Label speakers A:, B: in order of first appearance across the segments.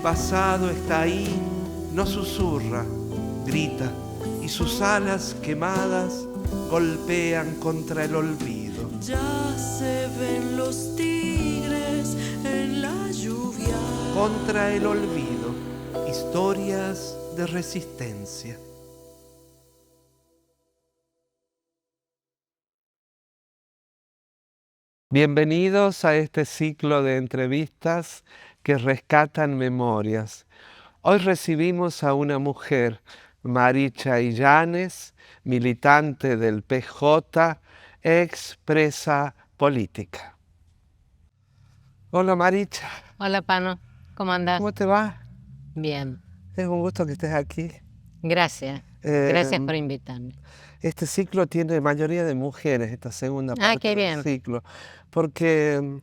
A: pasado está ahí, no susurra, grita, y sus alas quemadas golpean contra el olvido.
B: Ya se ven los tigres en la lluvia.
A: Contra el olvido, historias de resistencia. Bienvenidos a este ciclo de entrevistas que rescatan memorias. Hoy recibimos a una mujer, Maricha Illanes, militante del PJ, ex presa política. Hola Maricha.
C: Hola Pano, ¿cómo andás?
A: ¿Cómo te va?
C: Bien,
A: Es un gusto que estés aquí.
C: gracias. Gracias por invitarme.
A: Este ciclo tiene mayoría de mujeres, esta segunda parte
C: qué bien.
A: del ciclo, porque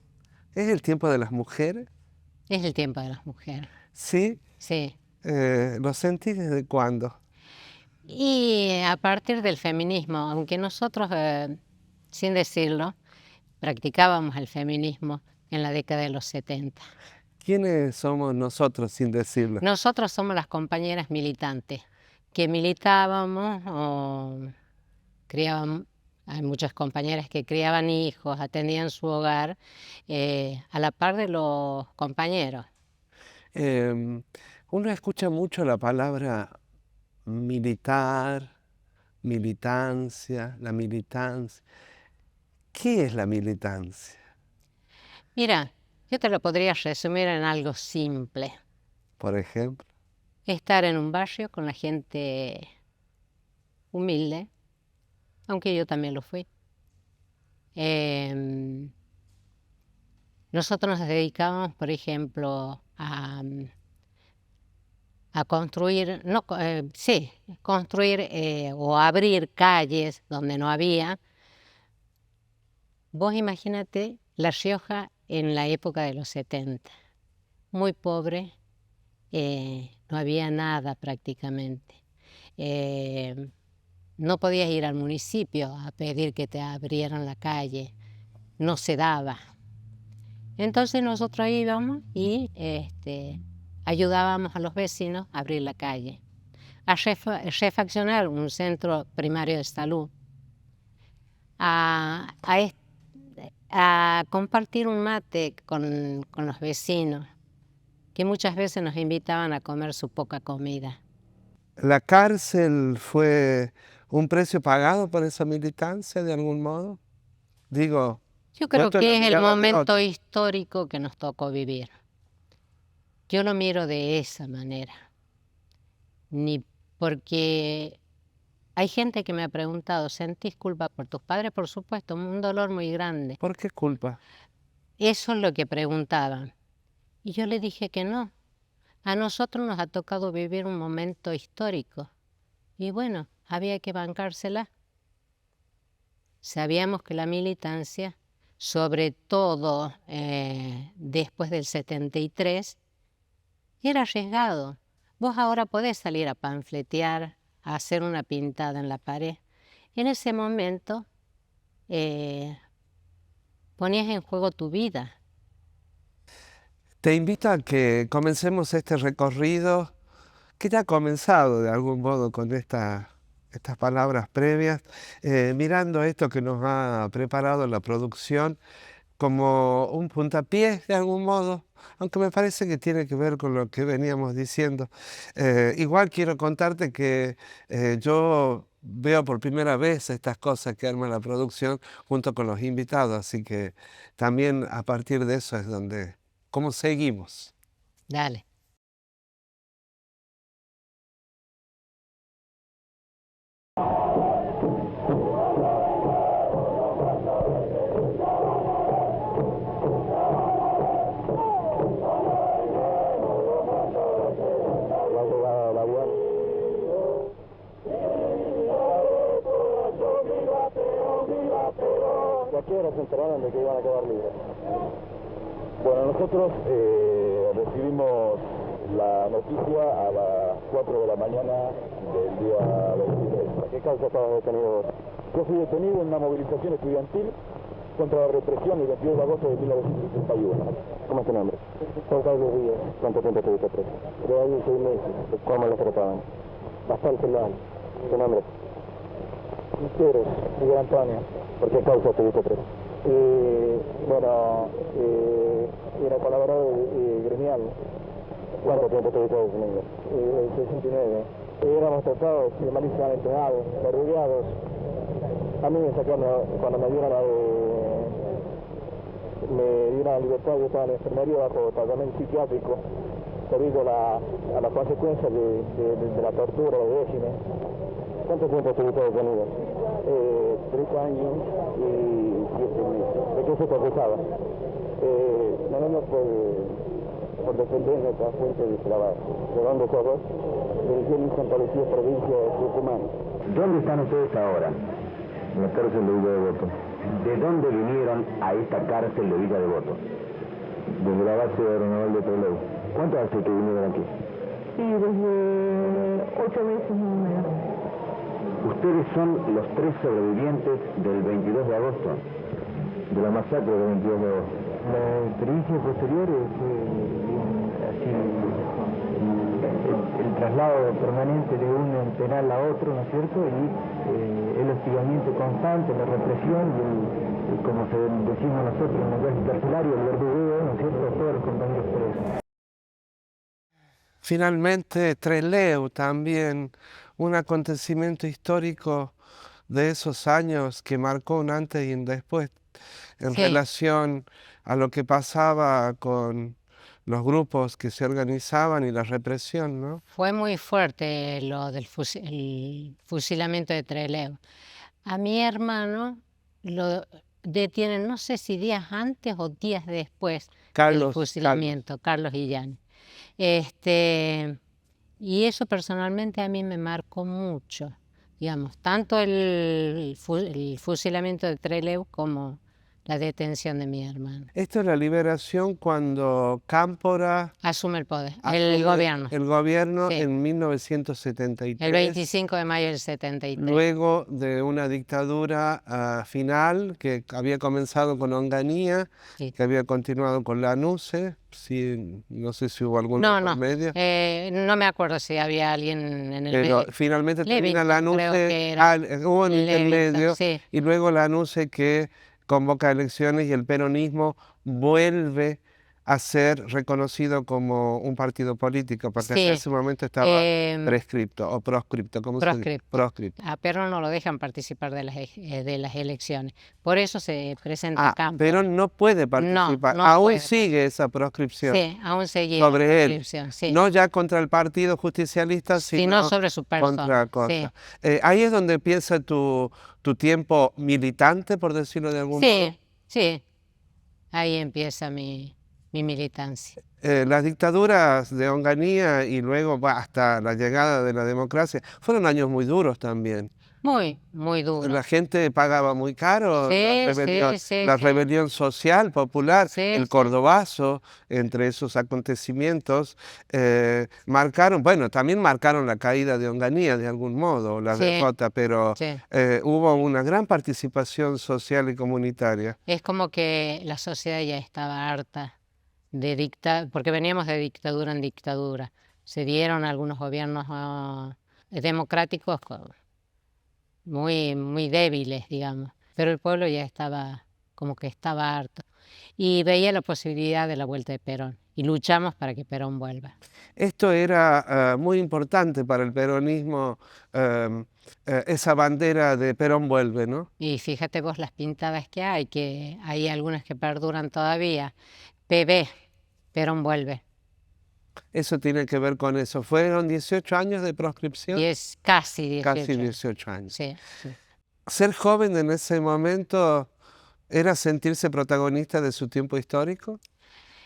A: es el tiempo de las mujeres.
C: Es el tiempo de las mujeres.
A: ¿Sí?
C: Sí.
A: ¿Lo sentís desde cuándo?
C: Y a partir del feminismo, aunque nosotros, sin decirlo, practicábamos el feminismo en la década de los 70.
A: ¿Quiénes somos nosotros sin decirlo?
C: Nosotros somos las compañeras militantes que militábamos o criábamos. Hay muchas compañeras que criaban hijos, atendían su hogar a la par de los compañeros.
A: Uno escucha mucho la palabra militar, militancia, la militancia. ¿Qué es la militancia?
C: Mira, yo te lo podría resumir en algo simple.
A: Por ejemplo.
C: Estar en un barrio con la gente humilde, aunque yo también lo fui. Nosotros nos dedicábamos, por ejemplo, a construir, construir o abrir calles donde no había. Vos imagínate La Rioja en la época de los 70, muy pobre, no había nada prácticamente. No podías ir al municipio a pedir que te abrieran la calle, no se daba. Entonces nosotros íbamos y ayudábamos a los vecinos a abrir la calle, a refaccionar un centro primario de salud, a compartir un mate con los vecinos, que muchas veces nos invitaban a comer su poca comida.
A: ¿La cárcel fue un precio pagado por esa militancia de algún modo? Digo,
C: yo creo que es el momento histórico que nos tocó vivir. Yo lo miro de esa manera. Porque hay gente que me ha preguntado, ¿sentís culpa por tus padres? Por supuesto, un dolor muy grande.
A: ¿Por qué culpa?
C: Eso es lo que preguntaban. Y yo le dije que no. A nosotros nos ha tocado vivir un momento histórico. Y bueno, había que bancársela. Sabíamos que la militancia, sobre todo después del 73, era arriesgado. Vos ahora podés salir a panfletear, a hacer una pintada en la pared. En ese momento ponías en juego tu vida.
A: Te invito a que comencemos este recorrido que ya ha comenzado de algún modo con estas palabras previas, mirando esto que nos ha preparado la producción como un puntapié de algún modo, aunque me parece que tiene que ver con lo que veníamos diciendo. Igual quiero contarte que yo veo por primera vez estas cosas que arma la producción junto con los invitados, así que también a partir de eso es donde, ¿cómo seguimos?
C: Dale.
D: ¿A qué hora se enteraron de que iban a quedar libres? Bueno, nosotros recibimos la noticia a las 4 de la mañana del día 23. ¿A qué causa estabas detenido? Yo fui detenido en una movilización estudiantil contra la represión el 22 de agosto de 1961. ¿Cómo es tu nombre? Juan Carlos Díaz. ¿Cuánto tiempo estuviste preso? 3 años y 6 meses. ¿Cómo lo trataban? Bastante mal. ¿Tu nombre? Misteros, Miguel Antonio. ¿Por qué causa estuviste preso? Era colaborador gremial. ¿Cuánto tiempo estuviste detenido? 69. Éramos tratados malísimamente mal, verdugueados. A mí me sacaron, cuando me dieron la libertad, yo estaba en la enfermería bajo tratamiento psiquiátrico, debido a las consecuencias de la tortura del régimen. ¿Cuánto tiempo estuviste detenido? 3 años y 7 meses. ¿De qué se te acusaba? No por defender nuestra fuente de trabajo. ¿De dónde sos vos? De Virgen Santa Lucía, provincia de Tucumán.
E: ¿Dónde están ustedes ahora?
D: En la cárcel de Villa Devoto.
E: ¿De dónde vinieron a esta cárcel de Villa Devoto?
D: Desde la base aeronaval de Trelew.
E: ¿Cuánto hace que vinieron aquí?
F: Sí, desde 8 meses más o menos.
E: Ustedes son los 3 sobrevivientes del 22 de agosto.
D: De la masacre del 22 de agosto.
F: La experiencia posterior fue así, el traslado permanente de un penal a otro, ¿no es cierto? Y el hostigamiento constante, la represión y como decimos nosotros en el lenguaje carcelario, el verdugueo, ¿no es cierto?, a todos los compañeros presos.
A: Finalmente, Trelew también, un acontecimiento histórico de esos años que marcó un antes y un después en
C: Sí.
A: relación a lo que pasaba con los grupos que se organizaban y la represión, ¿no?
C: Fue muy fuerte lo del el fusilamiento de Trelew. A mi hermano lo detienen, no sé si días antes o días después del
A: Carlos,
C: fusilamiento, Carlos Illán. Y eso personalmente a mí me marcó mucho, digamos, tanto el fusilamiento de Trelew como la detención de mi hermano.
A: esto es la liberación cuando Cámpora
C: Asume el poder,
A: asume
C: el gobierno,
A: el gobierno
C: Sí.
A: en 1973.
C: el 25 de mayo del 73.
A: Luego de una dictadura final que había comenzado con Onganía,
C: Sí.
A: que había continuado con Lanusse, sí, no sé si hubo algún
C: No,
A: por
C: no,
A: medio,
C: no me acuerdo si había alguien en el
A: pero
C: medio.
A: finalmente termina
C: Levington, creo que era.
A: hubo un
C: Levington,
A: intermedio,
C: sí.
A: y luego Lanusse que convoca elecciones y el peronismo vuelve a ser reconocido como un partido político, porque
C: Sí,
A: en ese momento estaba prescripto o proscripto, ¿cómo se dice?
C: proscripto.
A: Proscripto.
C: A Perón no lo dejan participar de las elecciones. Por eso se presenta Cámpora.
A: Pero no puede participar.
C: no
A: Aún
C: puede.
A: sigue esa proscripción
C: Sí, aún seguía
A: sobre
C: la
A: él.
C: proscripción, sí.
A: No ya contra el partido justicialista,
C: Sino sobre su persona.
A: contra
C: Sí.
A: cosas. Ahí es donde empieza tu tiempo militante, por decirlo de algún modo.
C: Sí, sí. Ahí empieza mi militancia.
A: Las dictaduras de Onganía y luego hasta la llegada de la democracia fueron años muy duros también.
C: Muy, muy duro.
A: La gente pagaba muy caro
C: Sí,
A: la rebelión social, popular,
C: Sí,
A: el
C: sí.
A: Cordobazo, entre esos acontecimientos, también marcaron la caída de Onganía de algún modo, la
C: Sí,
A: derrota, pero
C: sí.
A: hubo una gran participación social y comunitaria.
C: Es como que la sociedad ya estaba harta de porque veníamos de dictadura en dictadura. Se dieron algunos gobiernos democráticos muy, muy débiles, digamos, pero el pueblo ya estaba como que estaba harto y veía la posibilidad de la vuelta de Perón y luchamos para que Perón vuelva.
A: Esto era muy importante para el peronismo, esa bandera de Perón vuelve, ¿no?
C: Y fíjate vos las pintadas que hay algunas que perduran todavía. PB, Perón vuelve.
A: Eso tiene que ver con eso. ¿Fueron 18 años de proscripción?
C: Y es casi 18.
A: Casi 18 años.
C: Sí, sí.
A: ¿Ser joven en ese momento era sentirse protagonista de su tiempo histórico?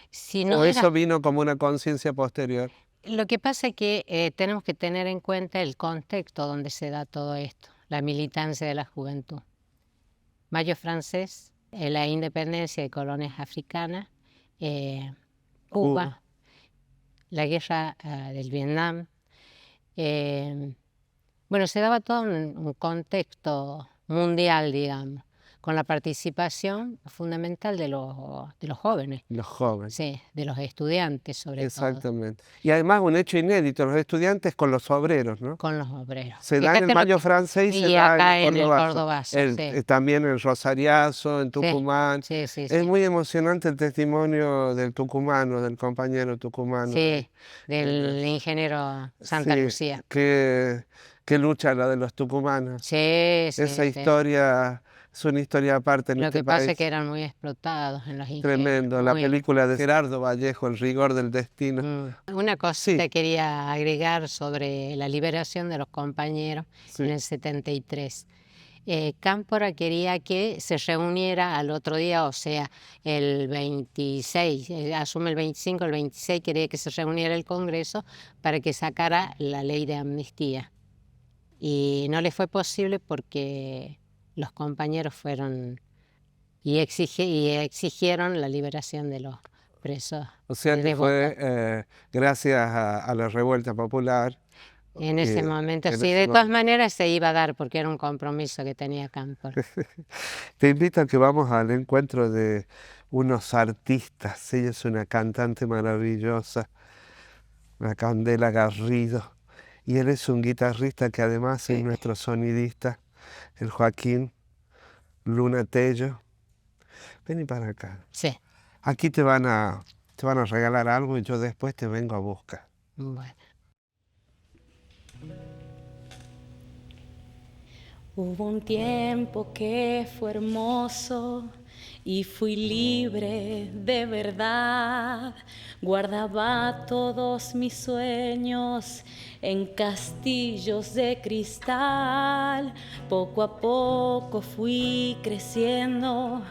C: Si no
A: ¿O
C: era-
A: eso vino como una conciencia posterior?
C: Lo que pasa es que tenemos que tener en cuenta el contexto donde se da todo esto, la militancia de la juventud. Mayo francés, la independencia de colonias africanas, Cuba, la guerra del Vietnam. Bueno, se daba todo un contexto mundial, digamos, con la participación fundamental de los jóvenes,
A: Los jóvenes.
C: sí, de los estudiantes sobre todo,
A: Exactamente. Y además un hecho inédito, los estudiantes con los obreros, ¿no?
C: con los obreros.
A: Se da en
C: Fíjate
A: el
C: lo
A: Mayo
C: que-
A: francés y se
C: y
A: da
C: acá
A: en
C: en el
A: Cordobazo.
C: Cordobazo, sí.
A: También en Rosariazo, en
C: Sí,
A: Tucumán.
C: sí, sí,
A: Es
C: sí.
A: muy emocionante el testimonio del tucumano, del compañero tucumano.
C: Sí, del ingeniero Santa
A: Sí,
C: Lucía.
A: qué lucha la de los tucumanos.
C: Sí, sí,
A: Esa
C: sí.
A: historia es una historia aparte en
C: Lo
A: este
C: que pasa es
A: país.
C: que eran muy explotados en los ingenios.
A: Tremendo. La
C: muy.
A: película de Gerardo Vallejo, El rigor del destino.
C: Una cosita
A: Sí.
C: quería agregar sobre la liberación de los compañeros
A: Sí.
C: en el 73. Cámpora quería que se reuniera al otro día, o sea, el 26, asume el 25, el 26 quería que se reuniera el Congreso para que sacara la ley de amnistía. Y no le fue posible porque los compañeros fueron y exigieron la liberación de los presos.
A: O sea
C: de
A: que
C: Devoto.
A: fue gracias a la revuelta popular.
C: En ese momento,
A: en
C: sí,
A: ese
C: de todas
A: momento.
C: maneras se iba a dar porque era un compromiso que tenía Cámpora.
A: Te invito a que vamos al encuentro de unos artistas. Ella es una cantante maravillosa, la Candela Garrido. Y él es un guitarrista que además es nuestro sonidista, el Joaquín Luna Tello. Vení para acá.
C: Sí,
A: Aquí te van a regalar algo y yo después te vengo a buscar.
C: bueno.
B: Hubo un tiempo que fue hermoso y fui libre de verdad. Guardaba todos mis sueños en castillos de cristal. Poco a poco fui creciendo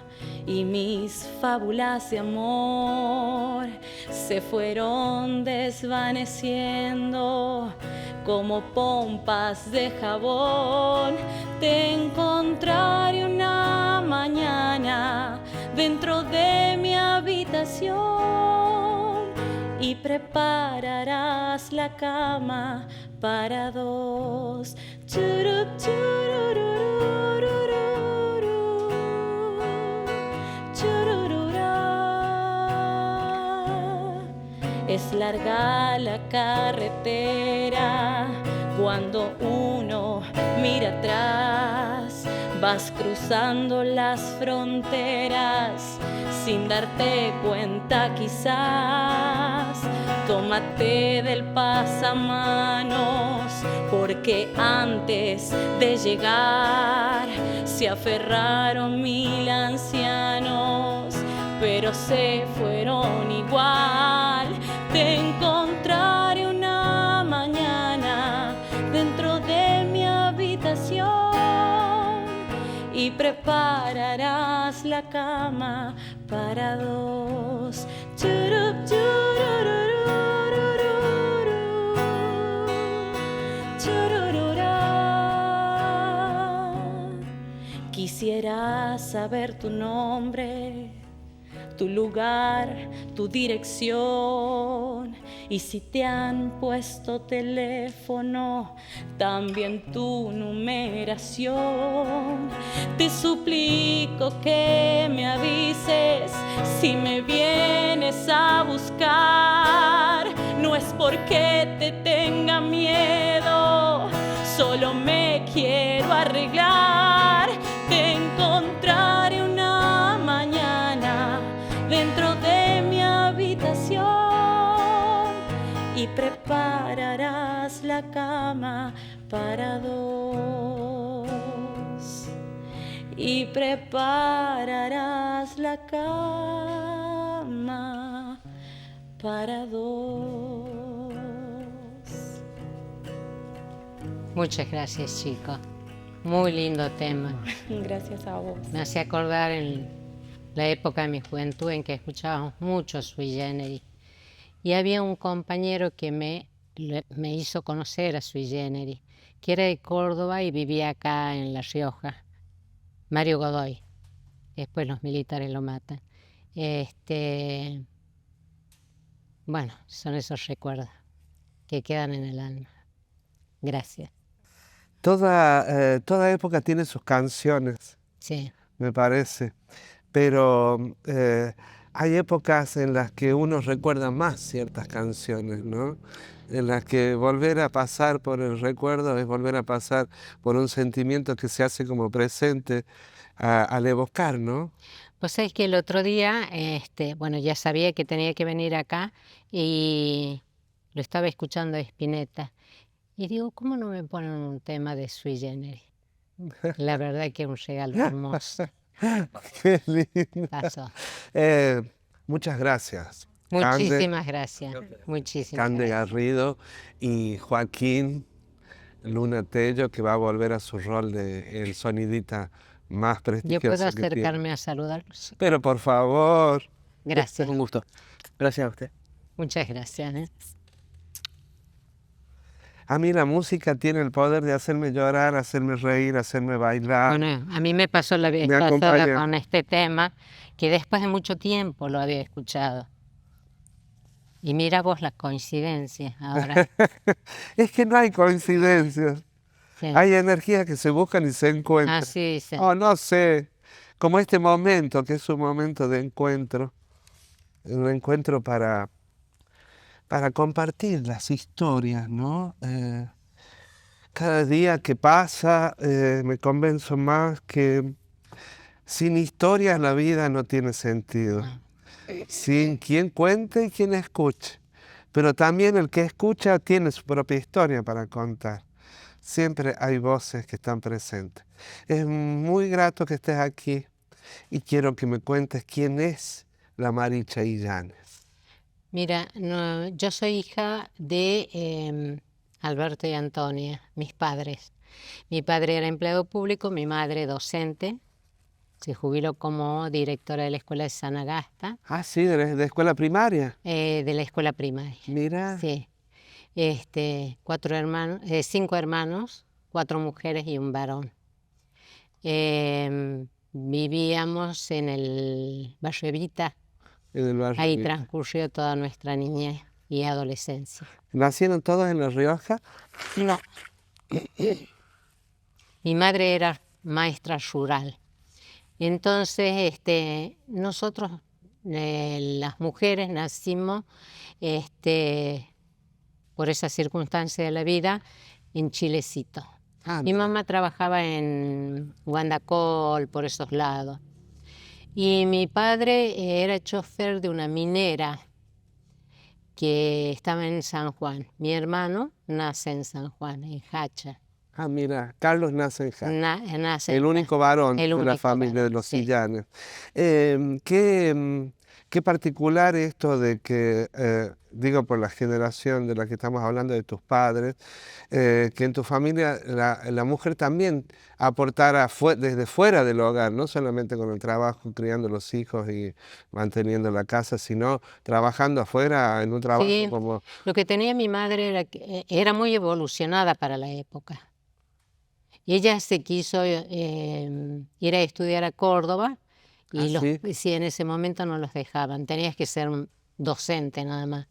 B: y mis fábulas de amor se fueron desvaneciendo como pompas de jabón. Te encontraré una mañana dentro de mi habitación y prepararás la cama para dos. Churup, chururururururu, churururá. Es larga la carretera cuando uno mira atrás. Vas cruzando las fronteras sin darte cuenta quizás. Tómate del pasamanos porque antes de llegar se aferraron 1000 ancianos, pero se fueron igual. Te encontraré una mañana dentro de mi habitación y prepararás la cama para dos. Churup, chururururururu, churururá. Quisiera saber tu nombre, tu lugar, tu dirección, y si te han puesto teléfono, también tu numeración. Te suplico que me avises si me vienes a buscar. No es porque te tenga miedo, solo me quiero arreglar. Te encontraré una mañana dentro de mi habitación y prepararás la cama para dos. Y prepararás la cama para dos.
C: Muchas gracias, chicos. Muy lindo tema.
B: Gracias a vos.
C: Me hace acordar en la época de mi juventud en que escuchábamos mucho Sui Generis. Y había un compañero que me hizo conocer a Sui Generis, que era de Córdoba y vivía acá en La Rioja, Mario Godoy. Después los militares lo matan. Bueno, son esos recuerdos que quedan en el alma. Gracias.
A: Toda época tiene sus canciones.
C: Sí.
A: me parece. Pero hay épocas en las que uno recuerda más ciertas canciones, ¿no? En las que volver a pasar por el recuerdo es volver a pasar por un sentimiento que se hace como presente al evocar, ¿no?
C: Pues sabés que el otro día, bueno, ya sabía que tenía que venir acá y lo estaba escuchando a Spinetta. Y digo, ¿cómo no me ponen un tema de Sui Generis? La verdad que es un regalo hermoso.
A: Qué lindo.
C: Pasó.
A: Muchas gracias.
C: Muchísimas gracias. Muchísimas
A: Cande
C: gracias.
A: Garrido y Joaquín Luna Tello, que va a volver a su rol de el sonidista más
C: Yo
A: prestigioso
C: puedo
A: que tiene.
C: acercarme a saludarlos.
A: Pero por favor.
C: Gracias.
G: Es un gusto. Gracias a usted.
C: Muchas gracias.
A: A mí la música tiene el poder de hacerme llorar, hacerme reír, hacerme bailar.
C: Bueno, a mí me pasó la vez
A: Me
C: pasada
A: acompaña.
C: con este tema, que después de mucho tiempo lo había escuchado. Y mira vos las coincidencias ahora.
A: Es que no hay coincidencias.
C: Sí.
A: Hay energías que se buscan y se encuentran.
C: Así dice.
A: Oh, no sé. Como este momento, que es un momento de encuentro. Un encuentro para compartir las historias, ¿no? Cada día que pasa me convenzo más que sin historias la vida no tiene sentido. Sin quien cuente y quien escuche. Pero también el que escucha tiene su propia historia para contar. Siempre hay voces que están presentes. Es muy grato que estés aquí y quiero que me cuentes quién es la Maricha Illanes.
C: Mira, no, yo soy hija de Alberto y Antonia, mis padres. Mi padre era empleado público, mi madre docente. Se jubiló como directora de la escuela de San Agasta,
A: Ah, sí, de escuela primaria.
C: de la escuela primaria.
A: Mira.
C: Sí. 5 hermanos, 4 mujeres y un varón. Vivíamos en el barrio Evita.
A: En el barrio.
C: Ahí transcurrió toda nuestra niñez y adolescencia.
A: ¿Nacieron todos en La Rioja?
C: No. Mi madre era maestra rural. Entonces, nosotros, las mujeres, nacimos por esa circunstancia de la vida en Chilecito.
A: Ah,
C: Mi mamá trabajaba en Guandacol, por esos lados. Y mi padre era chofer de una minera que estaba en San Juan. Mi hermano nace en San Juan, en Hacha.
A: Ah, mira, Carlos nace en Jaén.
C: Nace
A: El único varón
C: el
A: de la
C: único
A: familia de
C: varón,
A: los
C: sí.
A: Illanes. Qué particular esto de que, digo por la generación de la que estamos hablando, de tus padres, que en tu familia la mujer también aportara desde fuera del hogar, no solamente con el trabajo, criando los hijos y manteniendo la casa, sino trabajando afuera en un trabajo
C: Sí,
A: como...
C: lo que tenía mi madre era que era muy evolucionada para la época. Y ella se quiso ir a estudiar a Córdoba y
A: ¿Ah, sí?
C: sí, en ese momento no los dejaban. Tenías que ser un docente nada más.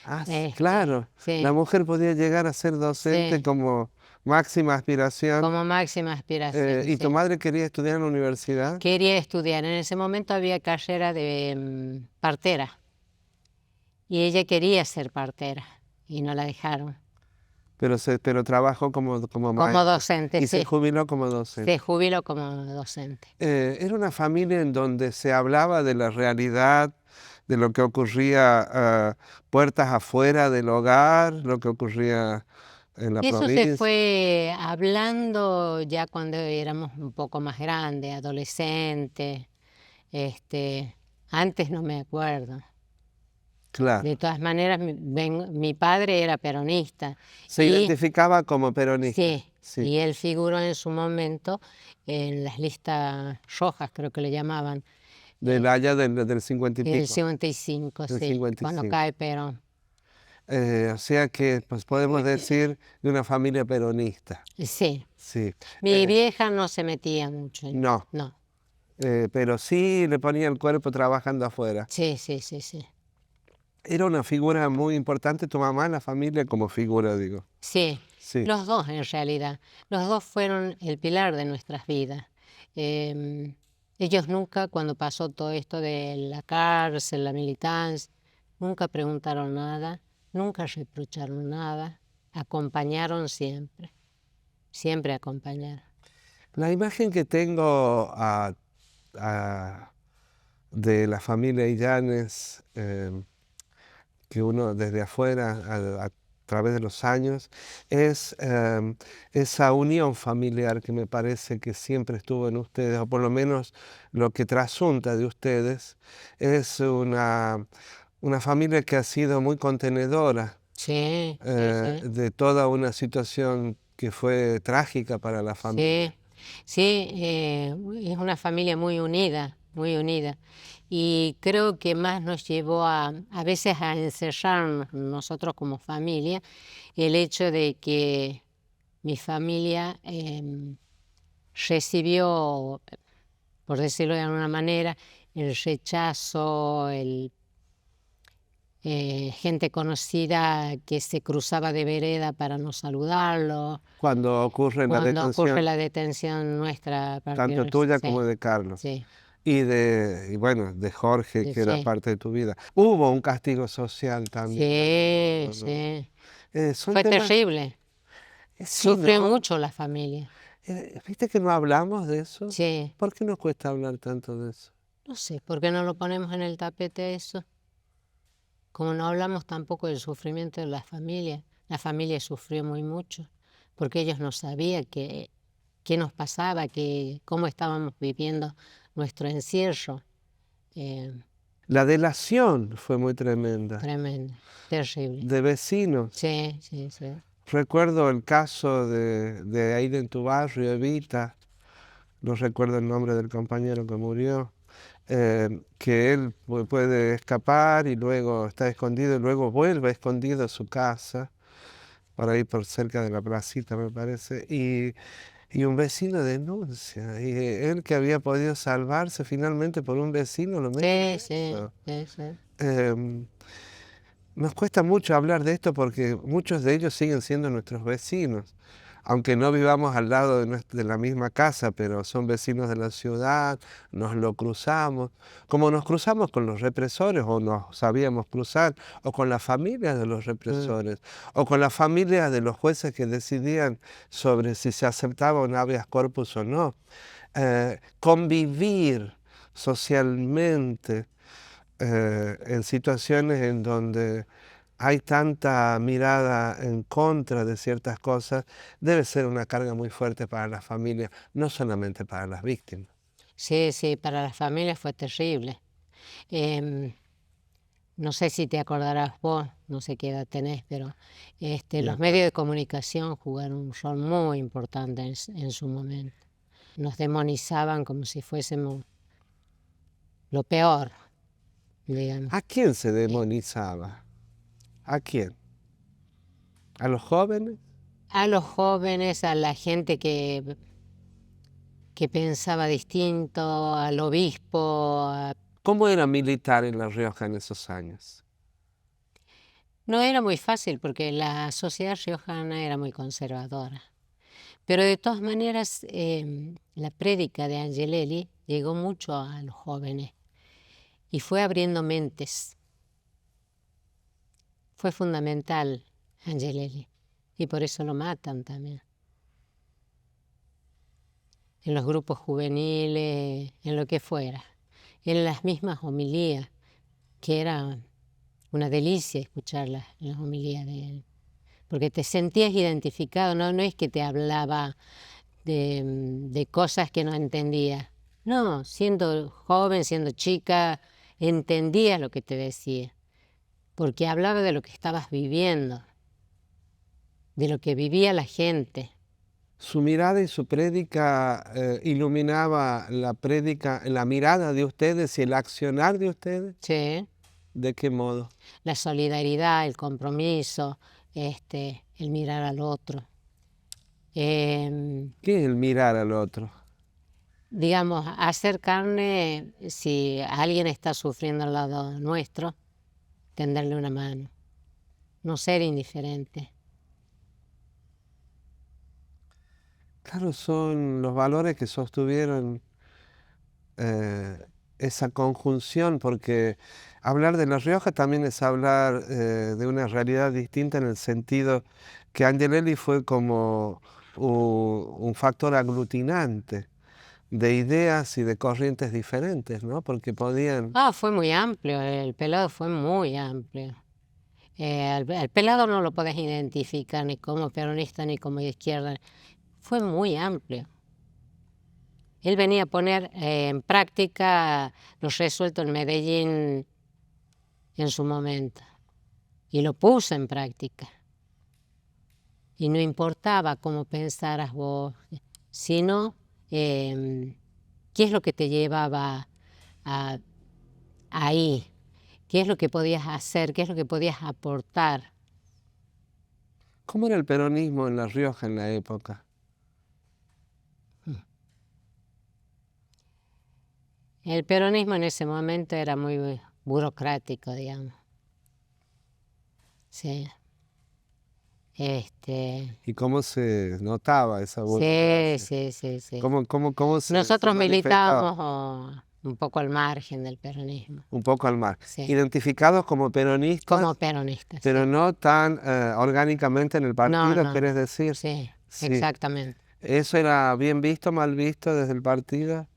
A: Ah,
C: Este,
A: claro.
C: sí.
A: La mujer podía llegar a ser docente
C: Sí.
A: como máxima aspiración.
C: Como máxima aspiración.
A: ¿Y
C: sí.
A: tu madre quería estudiar en la universidad?
C: Quería estudiar. En ese momento había carrera de partera. Y ella quería ser partera y no la dejaron.
A: Pero trabajó como
C: Como
A: maestra.
C: docente,
A: Y
C: sí.
A: se jubiló como docente.
C: Se jubiló como docente.
A: Era una familia en donde se hablaba de la realidad, de lo que ocurría puertas afuera del hogar, lo que ocurría en la
C: Eso
A: provincia.
C: se fue hablando ya cuando éramos un poco más grandes, adolescentes. Antes no me acuerdo.
A: Claro.
C: De todas maneras, mi padre era peronista.
A: Se
C: y-
A: identificaba como peronista.
C: Sí,
A: Sí.
C: y él figuró en su momento en las listas rojas, creo que le llamaban,
A: Del allá del 50 y
C: del
A: pico.
C: 55,
A: Del
C: sí,
A: 55.
C: cuando cae Perón.
A: O sea que pues, podemos decir de una familia peronista.
C: Sí,
A: Sí.
C: mi vieja no se metía mucho.
A: No,
C: No,
A: pero sí le ponía el cuerpo trabajando afuera.
C: sí, sí, sí, sí.
A: Era una figura muy importante tu mamá en la familia como figura, digo.
C: Sí,
A: Sí.
C: los dos en realidad. Los dos fueron el pilar de nuestras vidas. Ellos nunca, cuando pasó todo esto de la cárcel, la militancia, nunca preguntaron nada, nunca reprocharon nada, acompañaron siempre, siempre acompañaron.
A: La imagen que tengo de la familia Illanes, que uno desde afuera, a través de los años, es esa unión familiar que me parece que siempre estuvo en ustedes, o por lo menos lo que trasunta de ustedes, es una familia que ha sido muy contenedora
C: Sí, sí, sí.
A: de toda una situación que fue trágica para la familia.
C: Sí, sí, es una familia muy unida, muy unida. Y creo que más nos llevó a veces a encerrarnos nosotros como familia, el hecho de que mi familia recibió, por decirlo de alguna manera, el rechazo, gente conocida que se cruzaba de vereda para no saludarlo.
A: Cuando ocurre la
C: Cuando ocurre
A: detención,
C: la detención nuestra a
A: tanto
C: partir,
A: tuya como
C: sí,
A: de Carlos.
C: sí,
A: Y bueno, de Jorge,
C: sí,
A: que era
C: sí,
A: parte de tu vida. Hubo un castigo social también.
C: sí,
A: ¿No?
C: sí.
A: Son
C: Fue
A: temas.
C: terrible.
A: Sí,
C: Sufrió
A: ¿no?
C: mucho la familia.
A: ¿Viste que no hablamos de eso?
C: Sí,
A: ¿Por qué nos cuesta hablar tanto de eso?
C: no sé, ¿por qué no lo ponemos en el tapete eso? Como no hablamos tampoco del sufrimiento de la familia sufrió muy mucho, porque ellos no sabían qué nos pasaba, cómo estábamos viviendo nuestro encierro. Eh,
A: La delación fue muy tremenda.
C: Tremendo, terrible.
A: De vecinos.
C: Sí, sí, sí.
A: Recuerdo el caso de ahí de tu barrio, Evita, no recuerdo el nombre del compañero que murió, que él puede escapar y luego está escondido y luego vuelve escondido a su casa, por ahí por cerca de la placita me parece, y un vecino denuncia, y él que había podido salvarse finalmente por un vecino lo mete
C: Sí, sí,
A: preso.
C: sí, sí.
A: Em, Nos cuesta mucho hablar de esto porque muchos de ellos siguen siendo nuestros vecinos, aunque no vivamos al lado de la misma casa, pero son vecinos de la ciudad, nos lo cruzamos, como nos cruzamos con los represores o nos sabíamos cruzar, o con las familias de los represores, o con las familias de los jueces que decidían sobre si se aceptaba un habeas corpus o no. Convivir socialmente en situaciones en donde hay tanta mirada en contra de ciertas cosas, debe ser una carga muy fuerte para la familia, no solamente para las víctimas.
C: Sí, sí, para las familias fue terrible. Em, no sé si te acordarás vos, no sé qué edad tenés, pero
A: Me
C: los
A: acuerdo.
C: medios de comunicación jugaron un rol muy importante en su momento. Nos demonizaban como si fuésemos lo peor, digamos.
A: ¿A quién se demonizaba? ¿A quién? ¿A los jóvenes?
C: A los jóvenes, a la gente que pensaba distinto, al obispo,
A: ¿Cómo era militar en La Rioja en esos años?
C: no era muy fácil porque la sociedad riojana era muy conservadora. Pero de todas maneras, la prédica de Angelelli llegó mucho a los jóvenes y fue abriendo mentes. Fue fundamental Angelelli y por eso lo matan también. En los grupos juveniles, en lo que fuera, en las mismas homilías, que era una delicia escuchar las homilías de él, porque te sentías identificado, no es que te hablaba de cosas que no entendía. No, siendo joven, siendo chica, entendía lo que te decía, porque hablaba de lo que estabas viviendo, de lo que vivía la gente.
A: Su mirada y su prédica iluminaba la prédica, la mirada de ustedes y el accionar de ustedes.
C: Sí,
A: ¿De qué modo?
C: la solidaridad, el compromiso, el mirar al otro.
A: ¿Qué es el mirar al otro?
C: Digamos, hacer carne, si alguien está sufriendo al lado nuestro, tenderle una mano, no ser indiferente.
A: Claro, son los valores que sostuvieron esa conjunción, porque hablar de La Rioja también es hablar de una realidad distinta en el sentido que Angelelli fue como un factor aglutinante de ideas y de corrientes diferentes, ¿no? Porque podían...
C: Ah, fue muy amplio, el pelado fue muy amplio. Al pelado no lo podés identificar ni como peronista ni como de izquierda. Fue muy amplio. Él venía a poner en práctica lo resuelto en Medellín en su momento. Y lo puso en práctica. Y no importaba cómo pensaras vos, sino qué es lo que te llevaba ahí, qué es lo que podías hacer, qué es lo que podías aportar.
A: ¿Cómo era el peronismo en La Rioja en la época?
C: El peronismo en ese momento era muy burocrático, digamos. Sí.
A: ¿Y cómo se notaba esa
C: Sí,
A: burocracia?
C: sí.
A: ¿Cómo se
C: Nosotros
A: manifestaba?
C: militábamos un poco al margen del peronismo,
A: Un poco al mar.
C: sí,
A: Identificados como peronistas,
C: como peronistas.
A: pero
C: Sí.
A: no tan orgánicamente en el partido,
C: No,
A: ¿querés decir?
C: sí,
A: Sí.
C: exactamente.
A: ¿Eso era bien visto, mal visto desde el partido?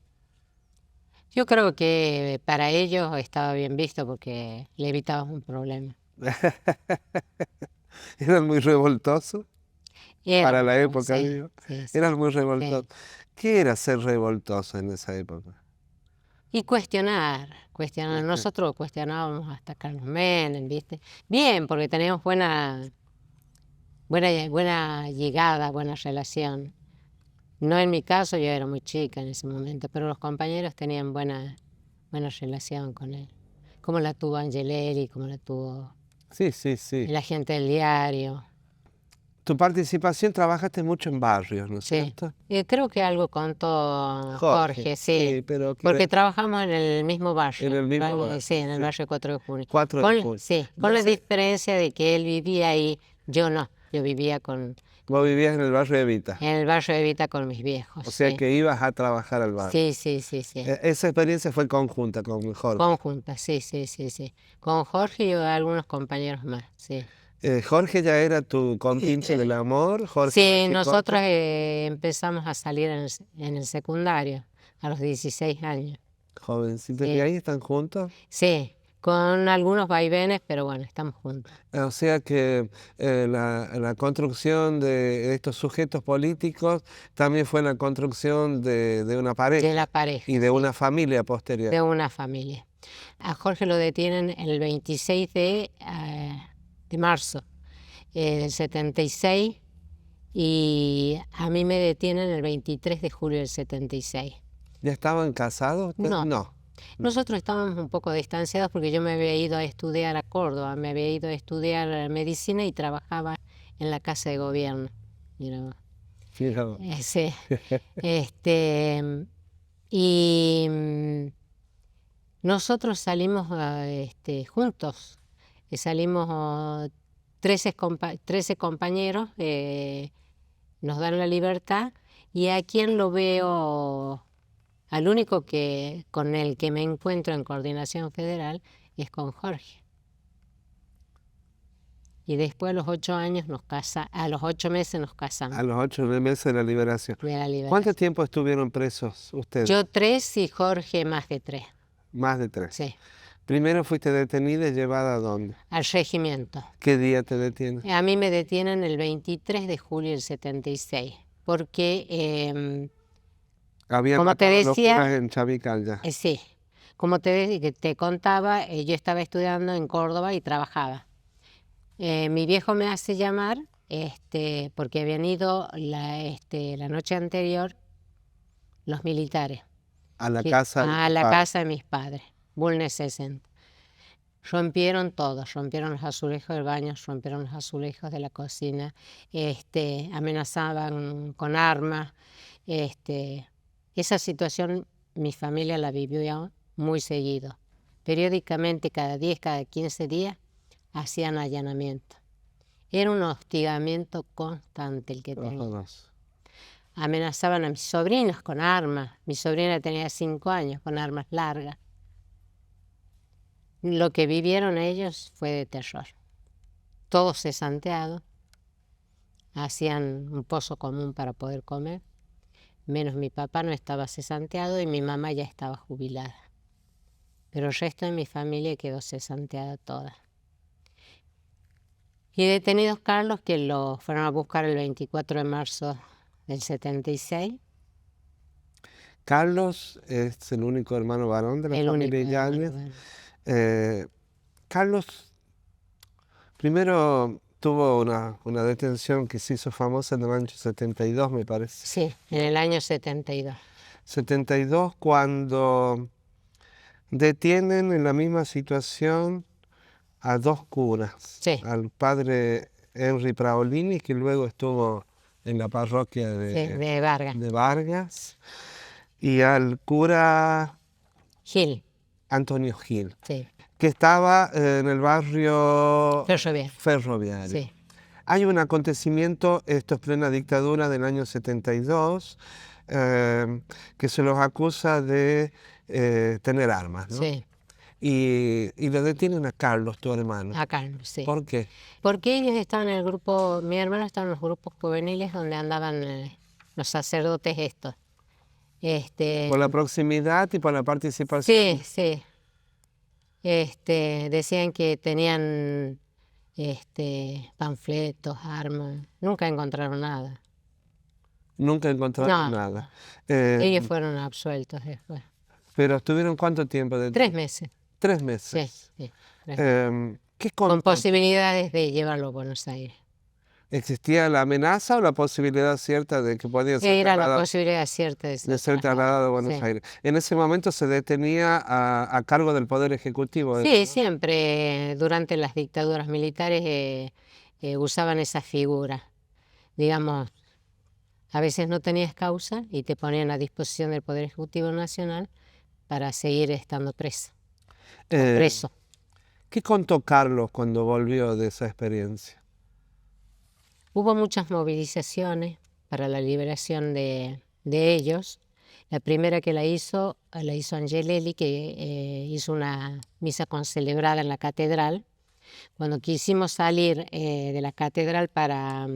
C: Yo creo que para ellos estaba bien visto porque le evitabas un problema.
A: ¿Eran muy revoltosos? Para la época,
C: sí,
A: digo.
C: sí.
A: Eran muy
C: Sí.
A: revoltosos. ¿Qué era ser revoltoso en esa época?
C: Y cuestionar. Nosotros cuestionábamos hasta Carlos Menem, ¿viste? Bien, porque teníamos buena llegada, buena relación. No en mi caso, yo era muy chica en ese momento, pero los compañeros tenían buena relación con él. Como la tuvo Angelelli, como la tuvo
A: Sí.
C: la gente del diario.
A: Tu participación, trabajaste mucho en barrios, ¿no es
C: Sí.
A: cierto?
C: Creo que algo contó Jorge, sí.
A: pero
C: Porque trabajamos en el mismo barrio.
A: En el mismo barrio,
C: Sí, en el barrio 4 de junio.
A: 4 de junio.
C: Sí, con la diferencia de que él vivía ahí, yo no. Yo vivía
A: Vos vivías en el barrio de Evita,
C: en el barrio de Evita con mis viejos.
A: o sea
C: sí.
A: que ibas a trabajar al barrio.
C: Sí.
A: Esa experiencia fue conjunta con Jorge.
C: Conjunta, sí. Con Jorge y algunos compañeros más, sí.
A: Jorge ya era tu compinche del amor, Jorge.
C: Sí, nosotros empezamos a salir en el secundario a los 16 años.
A: Jovencito,
C: Sí.
A: ¿y ahí están juntos?
C: Sí, con algunos vaivenes, pero bueno, estamos juntos.
A: O sea que la construcción de estos sujetos políticos también fue la construcción de una pareja.
C: De la pareja.
A: Y de una familia posterior.
C: De una familia. A Jorge lo detienen el 26 de marzo del 76 y a mí me detienen el 23 de julio del 76.
A: ¿Ya estaban casados?
C: No. Nosotros estábamos un poco distanciados porque yo me había ido a estudiar a Córdoba, me había ido a estudiar medicina y trabajaba en la casa de gobierno.
A: Fíjate.
C: Sí. Y nosotros salimos juntos, salimos 13 compañeros, nos dan la libertad y a quien lo veo, al único con el que me encuentro en Coordinación Federal es con Jorge. Y después a los 8 meses nos casamos.
A: A los 8 meses de la liberación. ¿Cuánto tiempo estuvieron presos ustedes?
C: Yo 3 y Jorge más de 3.
A: Más de 3.
C: Sí.
A: Primero fuiste detenida y llevada ¿a dónde?
C: Al regimiento.
A: ¿Qué día te detienen?
C: A mí me detienen el 23 de julio del 76, porque, como te decía,
A: en Chavical ya.
C: Sí, como te contaba, yo estaba estudiando en Córdoba y trabajaba. Mi viejo me hace llamar porque habían ido la noche anterior los militares.
A: A la casa.
C: A la casa de mis padres, Bulnes 60. Rompieron todo, rompieron los azulejos del baño, rompieron los azulejos de la cocina, amenazaban con armas. Esa situación mi familia la vivió muy seguido. Periódicamente, cada 10, cada 15 días, hacían allanamiento. Era un hostigamiento constante el que tenían. amenazaban a mis sobrinos con armas. Mi sobrina tenía 5 años, con armas largas. Lo que vivieron ellos fue de terror. Todos cesanteados, hacían un pozo común para poder comer, menos mi papá no estaba cesanteado y mi mamá ya estaba jubilada. Pero el resto de mi familia quedó cesanteada toda. Y detenidos Carlos, que lo fueron a buscar el 24 de marzo del 76.
A: Carlos es el único hermano varón de la
C: El
A: familia
C: único
A: Yáñez.
C: hermano varón.
A: Carlos primero tuvo una detención que se hizo famosa en el año 72, me parece.
C: Sí, en el año 72.
A: 72, cuando detienen en la misma situación a 2 curas.
C: Sí.
A: Al padre Henry Praolini, que luego estuvo en la parroquia
C: Sí, de Vargas.
A: de Vargas, y al cura
C: Gil,
A: Antonio Gil,
C: sí.
A: que estaba en el barrio
C: Ferroviario. Sí.
A: Hay un acontecimiento, esto es plena dictadura del año 72, que se los acusa de tener armas, ¿no?
C: Sí.
A: Y lo detienen a Carlos, tu hermano.
C: A Carlos, sí.
A: ¿Por qué?
C: Porque ellos estaban en el grupo, mi hermano estaba en los grupos juveniles donde andaban los sacerdotes estos.
A: Por la proximidad y por la participación.
C: Sí, sí. Decían que tenían panfletos, armas. Nunca encontraron nada.
A: Nunca encontraron
C: No.
A: nada.
C: Ellos fueron absueltos después.
A: ¿Pero estuvieron cuánto tiempo?
C: 3 meses.
A: 3
C: Sí,
A: meses.
C: sí.
A: ¿Qué
C: Con posibilidades de llevarlo a Buenos Aires.
A: ¿Existía la amenaza o la posibilidad cierta de que podía ser
C: Era la
A: trasladado,
C: posibilidad cierta de
A: ser trasladado a Buenos
C: Sí.
A: Aires? En ese momento se detenía a cargo del Poder Ejecutivo.
C: Sí,
A: ¿no?
C: siempre durante las dictaduras militares usaban esa figura. Digamos, a veces no tenías causa y te ponían a disposición del Poder Ejecutivo Nacional para seguir estando preso. Preso.
A: ¿Qué contó Carlos cuando volvió de esa experiencia?
C: Hubo muchas movilizaciones para la liberación de ellos. La primera que la hizo Angelelli, que hizo una misa concelebrada en la catedral. Cuando quisimos salir de la catedral para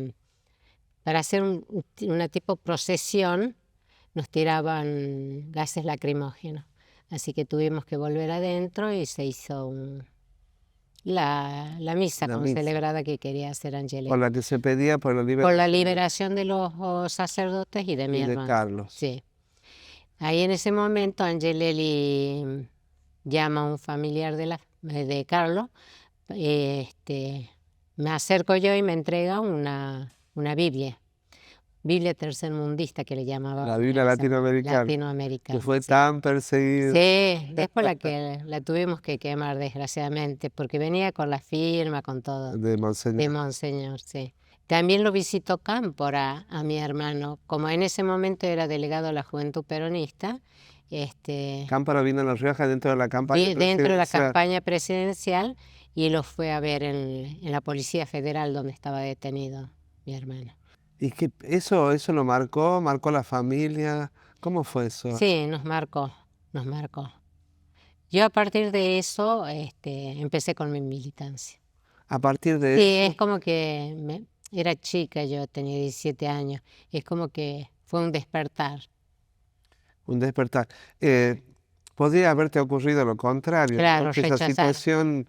C: hacer una tipo procesión, nos tiraban gases lacrimógenos. Así que tuvimos que volver adentro y se hizo la misa concelebrada que quería hacer Angelelli.
A: Por la que se pedía por la
C: liberación de los sacerdotes y de mi hermano.
A: de Carlos.
C: Sí. Ahí en ese momento Angelelli llama a un familiar de Carlos, me acerco yo y me entrega una Biblia tercermundista que le llamaba.
A: La Biblia latinoamericana. Que fue tan perseguida.
C: Sí, después la tuvimos que quemar desgraciadamente porque venía con la firma, con todo.
A: De Monseñor.
C: De Monseñor, sí. También lo visitó Cámpora a mi hermano, como en ese momento era delegado de la Juventud Peronista.
A: Cámpora vino a La Rioja dentro de la campaña presidencial.
C: Dentro de la campaña presidencial y lo fue a ver en la Policía Federal donde estaba detenido mi hermano.
A: ¿Y que eso lo marcó la familia? ¿Cómo fue eso?
C: Sí, nos marcó. Yo a partir de eso empecé con mi militancia.
A: A partir de
C: Sí,
A: eso.
C: es como que era chica, yo tenía 17 años, es como que fue un despertar.
A: Un despertar. Podría haberte ocurrido lo contrario,
C: Claro,
A: ¿no? Que esa
C: rechazar.
A: situación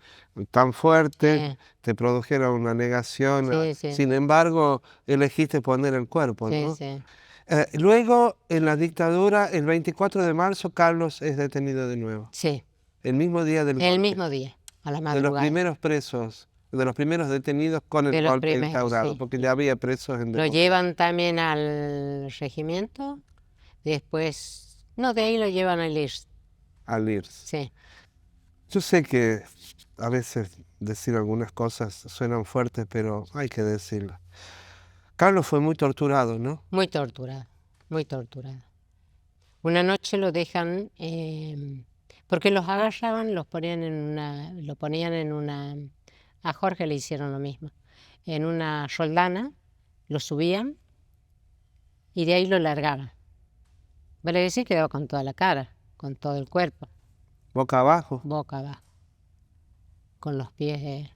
A: tan fuerte
C: Sí.
A: te produjera una negación.
C: Sí, sí.
A: Sin embargo, elegiste poner el cuerpo,
C: Sí,
A: ¿no?
C: sí.
A: Luego, en la dictadura, el 24 de marzo, Carlos es detenido de nuevo.
C: Sí,
A: El mismo día del
C: el
A: golpe.
C: mismo día, a la
A: De los
C: madrugada.
A: primeros presos, de los primeros detenidos con el
C: De los
A: golpe
C: primeros,
A: instaurado,
C: sí,
A: porque
C: sí.
A: ya había presos en
C: Lo llevan también al regimiento, después, no, de ahí lo llevan al IRS.
A: al IRS.
C: Sí,
A: Yo sé que a veces decir algunas cosas suenan fuertes, pero hay que decirlo. Carlos fue muy torturado, ¿no?
C: muy torturado, muy torturado. Una noche lo dejan, porque los agarraban, lo ponían en una, a Jorge le hicieron lo mismo, en una roldana, lo subían y de ahí lo largaban. Vale decir que quedaba con toda la cara, con todo el cuerpo,
A: Boca abajo.
C: boca abajo, con los pies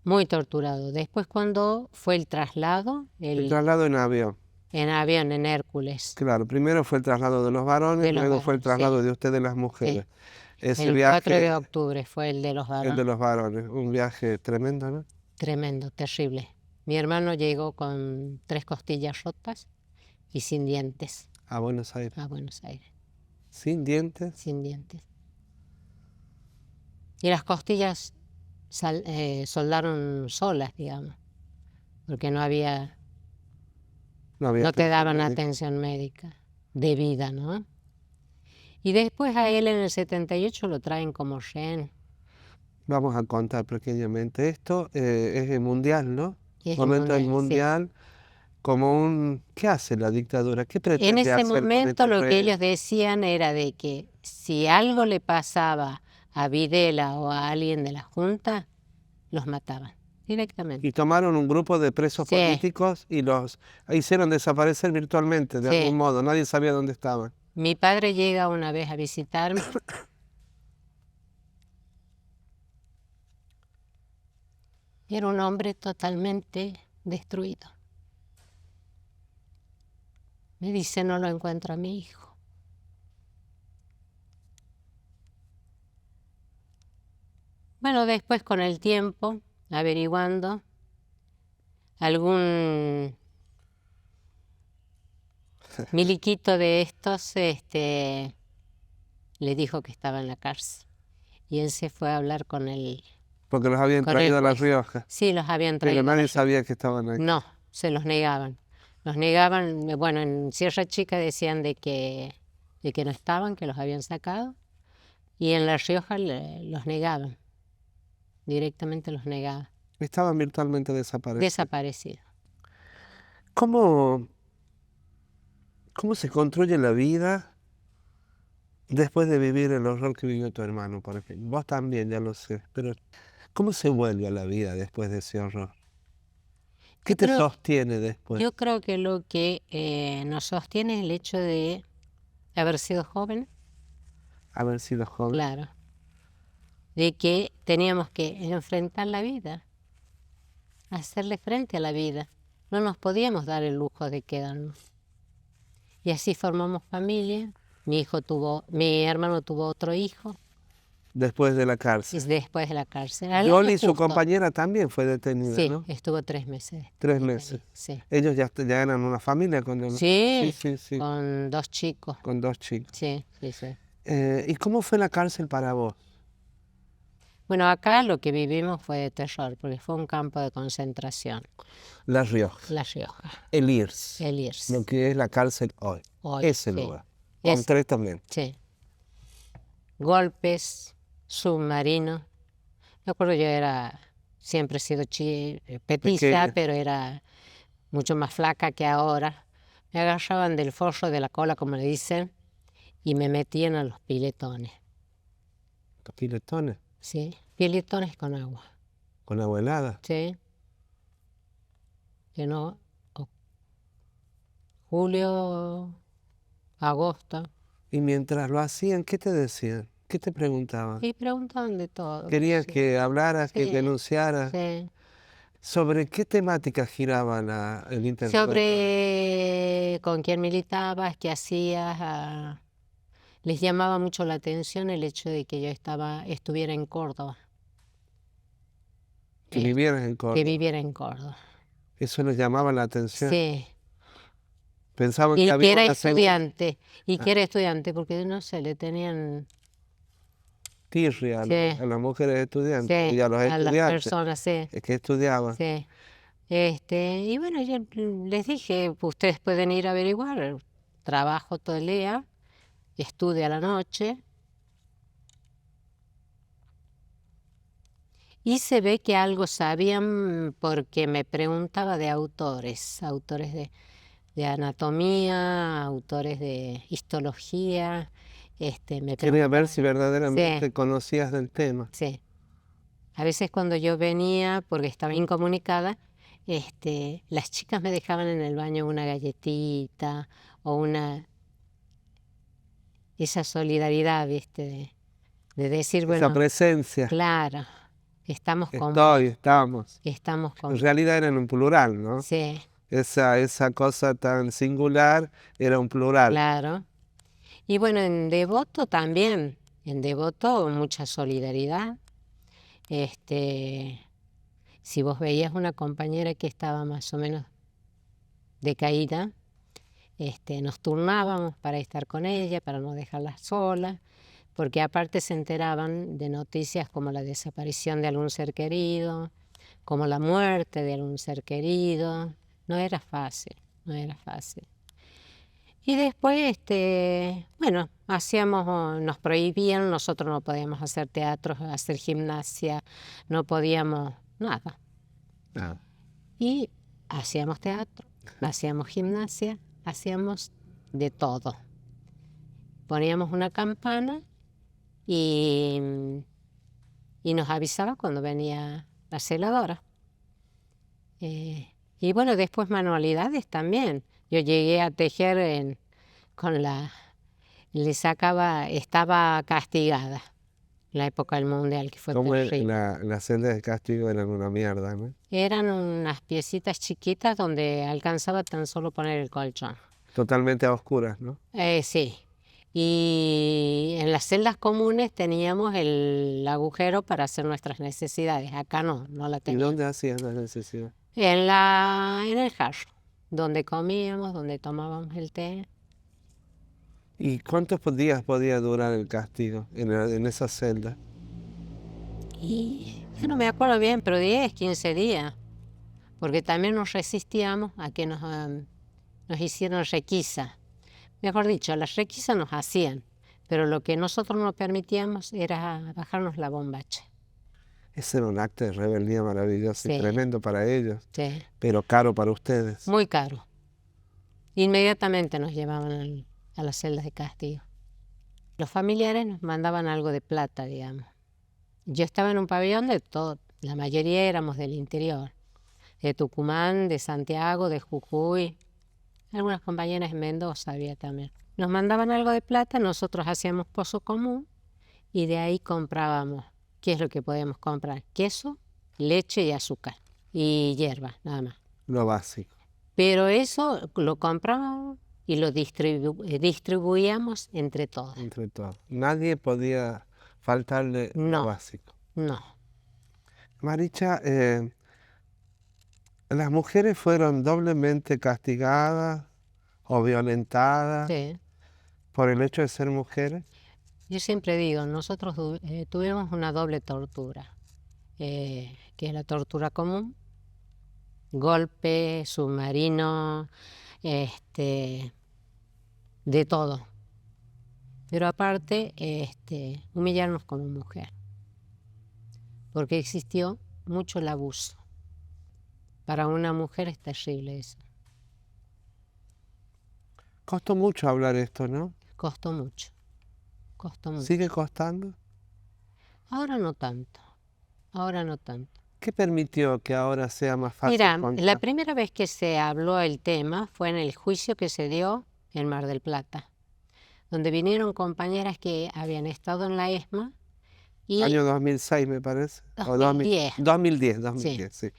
C: muy torturado. Después cuando fue el traslado,
A: El traslado en avión.
C: en avión, en Hércules,
A: Claro, primero fue el traslado de los varones,
C: De los
A: luego fue el
C: varones, sí.
A: traslado de ustedes las mujeres. Ese
C: el
A: viaje,
C: 4 de octubre fue el de los
A: el
C: varones.
A: de los varones, un viaje tremendo, ¿no?
C: Tremendo, terrible. Mi hermano llegó con 3 costillas rotas y sin dientes
A: A Buenos Aires.
C: a Buenos Aires,
A: Sin dientes.
C: sin dientes. Y las costillas soldaron solas, digamos, porque no había,
A: No había
C: no te daban
A: médico.
C: atención médica debida, ¿no? Y después a él en el 78 lo traen como rehén.
A: Vamos a contar pequeñamente. Esto es el mundial, ¿no?
C: Y es el
A: Momento del
C: mundial, sí.
A: mundial, como un... ¿Qué hace la dictadura? ¿Qué pretende
C: En ese
A: hacer con
C: momento
A: estos
C: lo que
A: rehenes?
C: ellos decían era de que si algo le pasaba a Videla o a alguien de la Junta, los mataban directamente.
A: Y tomaron un grupo de presos
C: Sí.
A: políticos y los hicieron desaparecer virtualmente, de
C: Sí.
A: algún modo. Nadie sabía dónde estaban.
C: Mi padre llega una vez a visitarme y era un hombre totalmente destruido. Me dice, no lo encuentro a mi hijo. Bueno, después con el tiempo, averiguando, algún miliquito de estos le dijo que estaba en la cárcel. Y él se fue a hablar con él.
A: Porque los habían
C: Con el
A: traído a La
C: juez.
A: Rioja.
C: Sí, los habían
A: Pero
C: traído.
A: nadie sabía que estaban ahí.
C: No, se los negaban. Los negaban, bueno, en Sierra Chica decían de que no estaban, que los habían sacado. Y en La Rioja los negaban. Directamente los negaban.
A: Estaban virtualmente desaparecidos.
C: Desaparecidos.
A: ¿Cómo se construye la vida después de vivir el horror que vivió tu hermano, por ejemplo? Vos también, ya lo sé, pero ¿cómo se vuelve a la vida después de ese horror? ¿Qué te sostiene después?
C: Yo creo que lo que nos sostiene es el hecho de haber sido jóvenes,
A: Haber sido joven.
C: claro, de que teníamos que enfrentar la vida, hacerle frente a la vida. No nos podíamos dar el lujo de quedarnos. Y así formamos familia. Mi hermano tuvo otro hijo
A: Después de la
C: y
A: cárcel.
C: después de la cárcel. Al
A: Yoli,
C: año
A: su
C: justo.
A: compañera, también fue detenida,
C: Sí,
A: ¿no?
C: estuvo 3 meses.
A: 3
C: detenida,
A: meses.
C: Sí,
A: Ellos ya eran una familia con ellos.
C: sí,
A: Sí.
C: con 2 chicos.
A: Con 2 chicos.
C: Sí.
A: ¿Y cómo fue la cárcel para vos?
C: Bueno, acá lo que vivimos fue de terror, porque fue un campo de concentración,
A: La Rioja.
C: La Rioja,
A: El IRS.
C: el IRS.
A: Lo que es la cárcel hoy.
C: Hoy,
A: Ese
C: sí.
A: lugar.
C: Es-
A: Concretamente.
C: Sí. Golpes, submarinos. Me acuerdo yo siempre he sido petiza,
A: Pequeña.
C: pero era mucho más flaca que ahora. Me agarraban del forro de la cola, como le dicen, y me metían a los piletones,
A: Los piletones.
C: ¿sí? Piletones con agua,
A: Con agua helada.
C: ¿sí? Que no, julio, agosto,
A: Y mientras lo hacían, ¿qué te decían? ¿Qué te preguntaban?
C: y preguntaban de todo.
A: Querían
C: sí,
A: que hablaras, que
C: Sí.
A: denunciaras.
C: sí.
A: ¿Sobre qué temática giraba el interrogatorio?
C: Sobre con quién militabas, qué hacías. Les llamaba mucho la atención el hecho de que yo estuviera en Córdoba,
A: Que vivieras en Córdoba.
C: que viviera en Córdoba.
A: Eso les llamaba la atención.
C: Sí,
A: Pensaban
C: y
A: que
C: que
A: había
C: era
A: una
C: estudiante, porque no sé, le tenían
A: tirria
C: Sí.
A: a las mujeres estudiantes
C: sí,
A: y a los
C: a las
A: estudiantes
C: personas, sí,
A: que estudiaban.
C: sí. Y bueno, yo les dije, ustedes pueden ir a averiguar, trabajo todo el día, estudio a la noche. Y se ve que algo sabían porque me preguntaba de autores de anatomía, autores de histología. Me
A: Quería ver
C: preguntaban,
A: si verdaderamente
C: Sí.
A: conocías del tema.
C: sí. A veces cuando yo venía, porque estaba incomunicada, las chicas me dejaban en el baño una galletita o esa solidaridad, ¿viste? De decir,
A: Esa
C: bueno,
A: presencia.
C: claro, estamos
A: Estamos.
C: estamos
A: En realidad era en un plural, ¿no?
C: Sí,
A: Esa cosa tan singular era un plural.
C: claro. Y bueno, en Devoto también, en Devoto mucha solidaridad. Si vos veías una compañera que estaba más o menos decaída, nos turnábamos para estar con ella, para no dejarla sola, porque aparte se enteraban de noticias como la desaparición de algún ser querido, como la muerte de algún ser querido. No era fácil, no era fácil. Y después, bueno, nos prohibían, nosotros no podíamos hacer teatro, hacer gimnasia, no podíamos nada.
A: Ah,
C: Y hacíamos teatro, hacíamos gimnasia, hacíamos de todo. Poníamos una campana y nos avisaba cuando venía la celadora. Y bueno, después manualidades también. Yo llegué a tejer estaba castigada en la época del mundial, que fue
A: como
C: terrible.
A: las celdas de castigo eran una mierda, ¿no?
C: Eran unas piecitas chiquitas donde alcanzaba tan solo poner el colchón.
A: Totalmente a oscuras, ¿no?
C: Sí. Y en las celdas comunes teníamos el agujero para hacer nuestras necesidades. Acá no la
A: ¿Y
C: teníamos.
A: dónde hacían las necesidades?
C: En el jarro, donde comíamos, donde tomábamos el té.
A: ¿Y cuántos días podía durar el castigo en esa celda?
C: Y yo no me acuerdo bien, pero 10, 15 días. Porque también nos resistíamos a que nos hicieran requisa. Mejor dicho, las requisas nos hacían, pero lo que nosotros no permitíamos era bajarnos la bombacha.
A: Ese era un acto de rebeldía maravilloso y
C: Sí.
A: tremendo para ellos,
C: Sí,
A: pero caro para ustedes.
C: muy caro. Inmediatamente nos llevaban a las celdas de castigo. Los familiares nos mandaban algo de plata, digamos. Yo estaba en un pabellón de todo, la mayoría éramos del interior, de Tucumán, de Santiago, de Jujuy, algunas compañeras en Mendoza había también. Nos mandaban algo de plata, nosotros hacíamos pozo común y de ahí comprábamos. ¿Qué es lo que podíamos comprar? Queso, leche y azúcar y hierba, nada más.
A: Lo básico.
C: Pero eso lo comprábamos y lo distribuíamos entre todos.
A: Entre todos. Nadie podía faltarle lo
C: No.
A: básico.
C: No,
A: Maricha, las mujeres fueron doblemente castigadas o violentadas
C: sí.
A: por el hecho de ser mujeres.
C: Yo siempre digo, nosotros tuvimos una doble tortura, que es la tortura común, golpe, submarino, de todo. Pero aparte, humillarnos como mujer, porque existió mucho el abuso. Para una mujer es terrible eso.
A: Costó mucho hablar esto, ¿no?
C: Costó mucho, costó mucho.
A: ¿Sigue costando?
C: Ahora no tanto, ahora no tanto.
A: ¿Qué permitió que ahora sea más fácil
C: Mira,
A: contar?
C: la primera vez que se habló el tema fue en el juicio que se dio en Mar del Plata, donde vinieron compañeras que habían estado en la ESMA y,
A: Año 2006, me parece. O
C: 2010.
A: 2010, sí.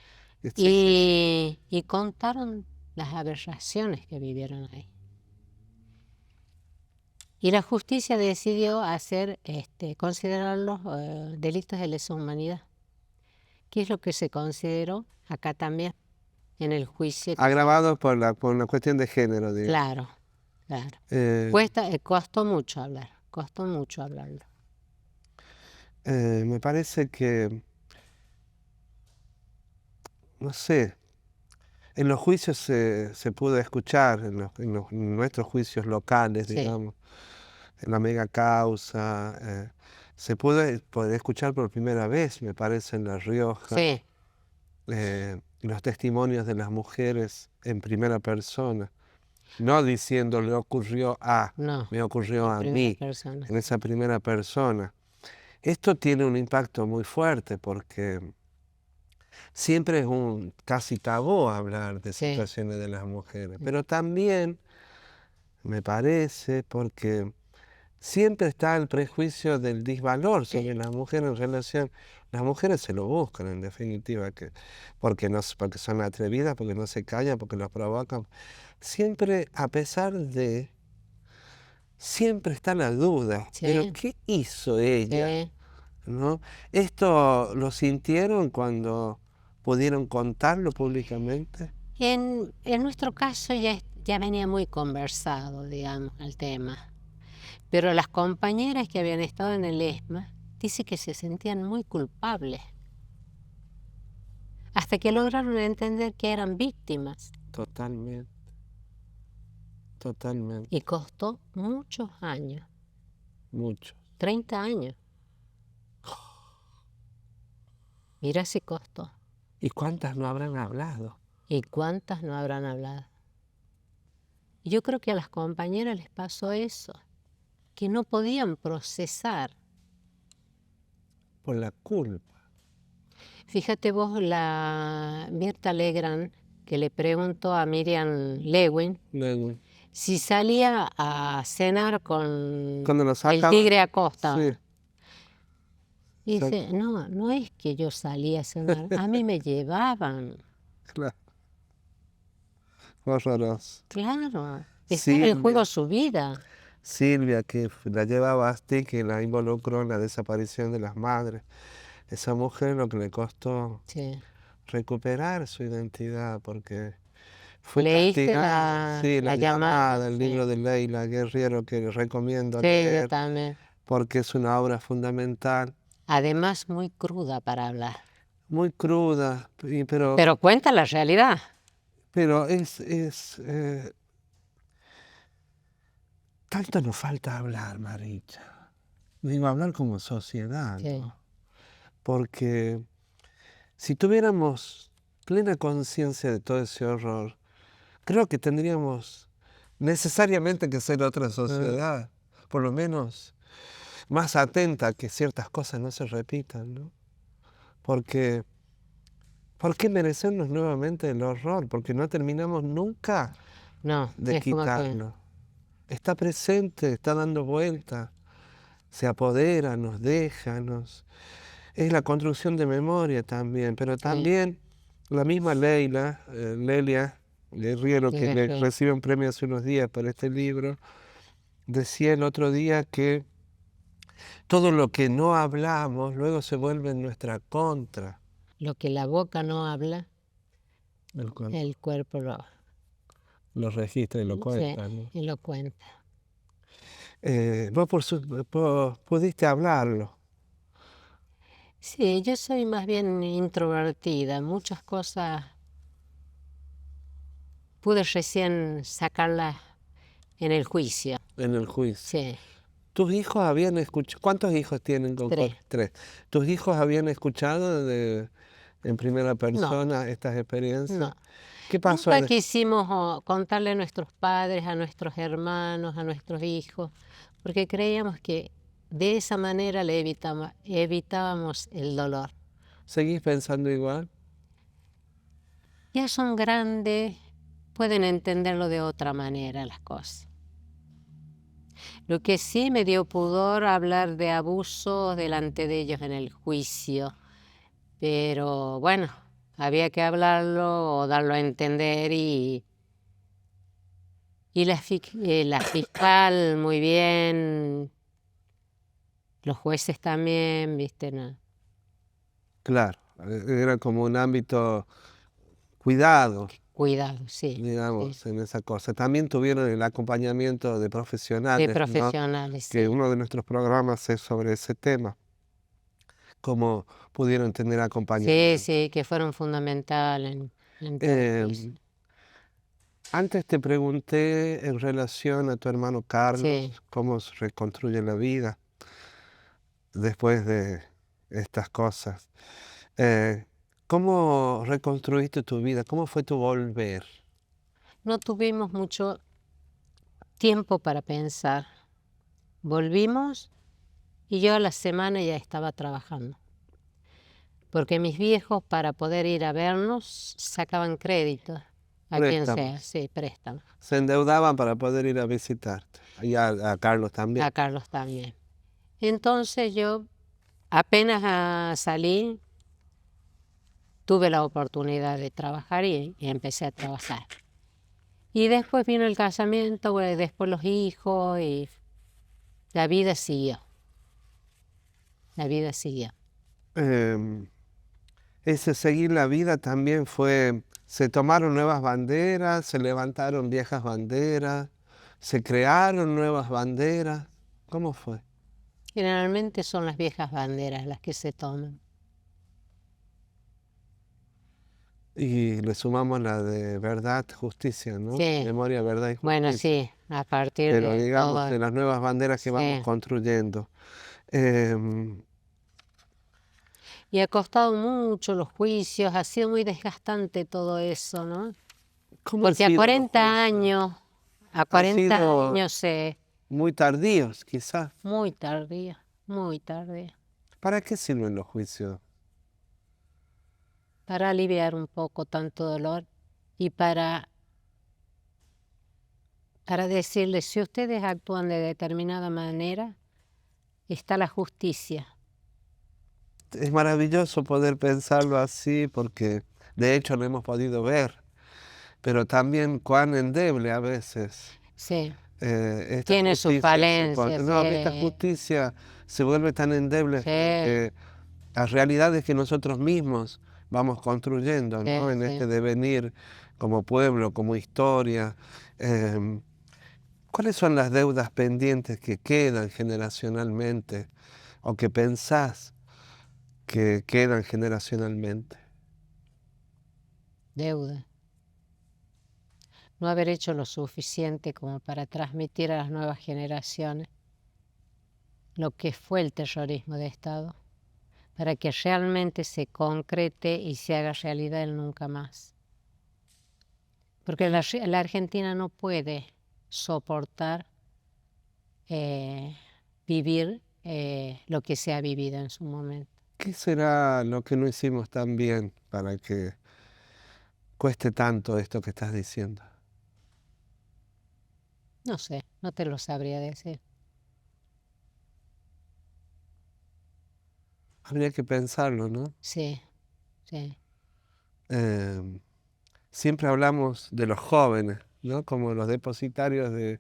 A: Sí.
C: y contaron las aberraciones que vivieron ahí. Y la justicia decidió considerarlos delitos de lesa humanidad, que es lo que se consideró acá también en el juicio.
A: Agravado por una cuestión de género, digamos.
C: Claro, claro. Costó mucho hablarlo.
A: Me parece que, no sé, en los juicios se pudo escuchar, en nuestros juicios locales,
C: Sí.
A: digamos, en la mega causa, se pudo poder escuchar por primera vez, me parece, en La Rioja,
C: Sí,
A: los testimonios de las mujeres en primera persona, no diciendo le ocurrió a,
C: no,
A: me ocurrió a
C: primera
A: mí,
C: persona.
A: en esa primera persona. Esto tiene un impacto muy fuerte porque siempre es un casi tabú hablar de
C: Sí.
A: situaciones de las mujeres, pero también me parece porque siempre está el prejuicio del disvalor sobre las mujeres en relación. Las mujeres se lo buscan en definitiva, porque, no, porque son atrevidas, porque no se callan, porque los provocan. Siempre, a pesar de, siempre está la duda.
C: Sí.
A: Pero ¿qué hizo ella?
C: Sí.
A: ¿No? ¿Esto lo sintieron cuando pudieron contarlo públicamente?
C: En nuestro caso ya venía muy conversado, digamos, el tema. Pero las compañeras que habían estado en el ESMA dicen que se sentían muy culpables. Hasta que lograron entender que eran víctimas.
A: Totalmente. Totalmente.
C: Y costó muchos años.
A: Mucho.
C: 30 años. Mira si costó.
A: ¿Y cuántas no habrán hablado?
C: ¿Y cuántas no habrán hablado? Y yo creo que a las compañeras les pasó eso, que no podían procesar.
A: Por la culpa.
C: Fíjate vos, la Mirta Legrand, que le preguntó a Miriam Lewin
A: Luego,
C: si salía a cenar con
A: cuando lo
C: el
A: sacan.
C: Tigre Acosta.
A: Sí.
C: Y dice, no es que yo salía a cenar, a mí me llevaban.
A: Claro. Horroroso.
C: Claro,
A: Sí,
C: estaba en juego su vida.
A: Silvia, que la llevaba Asti, que la involucró en la desaparición de las madres. Esa mujer lo que le costó
C: Sí.
A: recuperar su identidad, porque fue
C: ¿Leíste
A: castigada. Sí,
C: la llamada?
A: el
C: Sí.
A: libro de Leila Guerriero, que recomiendo
C: Sí, yo
A: leer,
C: también.
A: porque es una obra fundamental,
C: Además, muy cruda para hablar.
A: muy cruda, pero
C: Pero cuenta la realidad.
A: tanto nos falta hablar, Maricha. Digo, hablar como sociedad,
C: Sí.
A: ¿no? Porque si tuviéramos plena conciencia de todo ese horror, creo que tendríamos necesariamente que ser otra sociedad, por lo menos más atenta a que ciertas cosas no se repitan, ¿no? Porque, ¿por qué merecernos nuevamente el horror? Porque no terminamos nunca
C: No,
A: de
C: es como que
A: quitarlo. Está presente, está dando vuelta, se apodera, nos deja, es la construcción de memoria también, pero también la misma Lelia Guerriero, que recibe un premio hace unos días por este libro, decía el otro día que todo lo que no hablamos luego se vuelve en nuestra contra.
C: lo que la boca no habla, el cuerpo
A: lo registra y lo cuenta,
C: sí,
A: ¿no?
C: y lo cuenta.
A: Vos pudiste hablarlo.
C: Sí, yo soy más bien introvertida. Muchas cosas pude recién sacarlas en el juicio.
A: En el juicio.
C: Sí.
A: ¿Tus hijos habían escuchado? ¿Cuántos hijos tienen con
C: 3.
A: Tres. ¿Tus hijos habían escuchado en primera persona estas experiencias?
C: No.
A: ¿Qué pasó?
C: Nunca quisimos contarle a nuestros padres, a nuestros hermanos, a nuestros hijos, porque creíamos que de esa manera le evitábamos el dolor.
A: ¿Seguís pensando igual?
C: Ya son grandes, pueden entenderlo de otra manera las cosas. Lo que sí me dio pudor hablar de abusos delante de ellos en el juicio, pero bueno, había que hablarlo o darlo a entender y la fiscal muy bien, los jueces también, ¿viste? No.
A: Claro, era como un ámbito cuidado,
C: Cuidado, sí.
A: digamos,
C: Sí.
A: en esa cosa. También tuvieron el acompañamiento de profesionales,
C: De profesionales,
A: ¿no? Que
C: sí.
A: uno de nuestros programas es sobre ese tema. Cómo pudieron tener acompañamiento.
C: Sí, que fueron fundamentales en todo eso.
A: Antes te pregunté en relación a tu hermano Carlos,
C: Sí.
A: cómo se reconstruye la vida después de estas cosas. ¿Cómo reconstruiste tu vida? ¿Cómo fue tu volver?
C: No tuvimos mucho tiempo para pensar. Volvimos y yo a la semana ya estaba trabajando. Porque mis viejos, para poder ir a vernos, sacaban crédito. A quien sea,
A: Préstamos.
C: sí, préstamo.
A: Se endeudaban para poder ir a visitarte. Y a Carlos también.
C: A Carlos también. Entonces yo apenas salí, tuve la oportunidad de trabajar y empecé a trabajar. Y después vino el casamiento, bueno, después los hijos y la vida siguió. La vida siguió.
A: Ese seguir la vida también fue, se tomaron nuevas banderas, se levantaron viejas banderas, se crearon nuevas banderas. ¿Cómo fue?
C: Generalmente son las viejas banderas las que se toman.
A: Y le sumamos la de verdad, justicia, ¿no?
C: Sí.
A: Memoria, verdad y justicia.
C: Bueno, sí, a partir
A: Pero
C: de
A: digamos,
C: todo.
A: de las nuevas banderas que vamos
C: Sí.
A: construyendo. Em,
C: Y ha costado mucho los juicios, ha sido muy desgastante todo eso, ¿no?
A: ¿Cómo han
C: Porque a
A: sido los
C: 40
A: juicios?
C: años, a 40
A: sido-
C: años,
A: Muy tardíos, quizás.
C: muy tardía, muy tardía.
A: ¿Para qué sirven los juicios?
C: Para aliviar un poco tanto dolor y para decirles, si ustedes actúan de determinada manera, está la justicia.
A: Es maravilloso poder pensarlo así porque de hecho lo hemos podido ver, pero también cuán endeble a veces.
C: Sí,
A: Esta
C: tiene sus
A: justicia
C: falencias.
A: no, que esta
C: Sí,
A: justicia se vuelve tan endeble
C: sí,
A: frente a realidades que nosotros mismos vamos construyendo, ¿no?
C: sí,
A: En
C: sí.
A: este devenir como pueblo, como historia. Em, ¿Cuáles son las deudas pendientes que quedan generacionalmente o que pensás que quedan generacionalmente?
C: Deuda. No haber hecho lo suficiente como para transmitir a las nuevas generaciones lo que fue el terrorismo de Estado, para que realmente se concrete y se haga realidad el nunca más. Porque la Argentina no puede soportar vivir lo que se ha vivido en su momento.
A: ¿Qué será lo que no hicimos tan bien para que cueste tanto esto que estás diciendo?
C: No sé, no te lo sabría decir.
A: Habría que pensarlo, ¿no?
C: Sí, sí,
A: Siempre hablamos de los jóvenes, ¿no? Como los depositarios de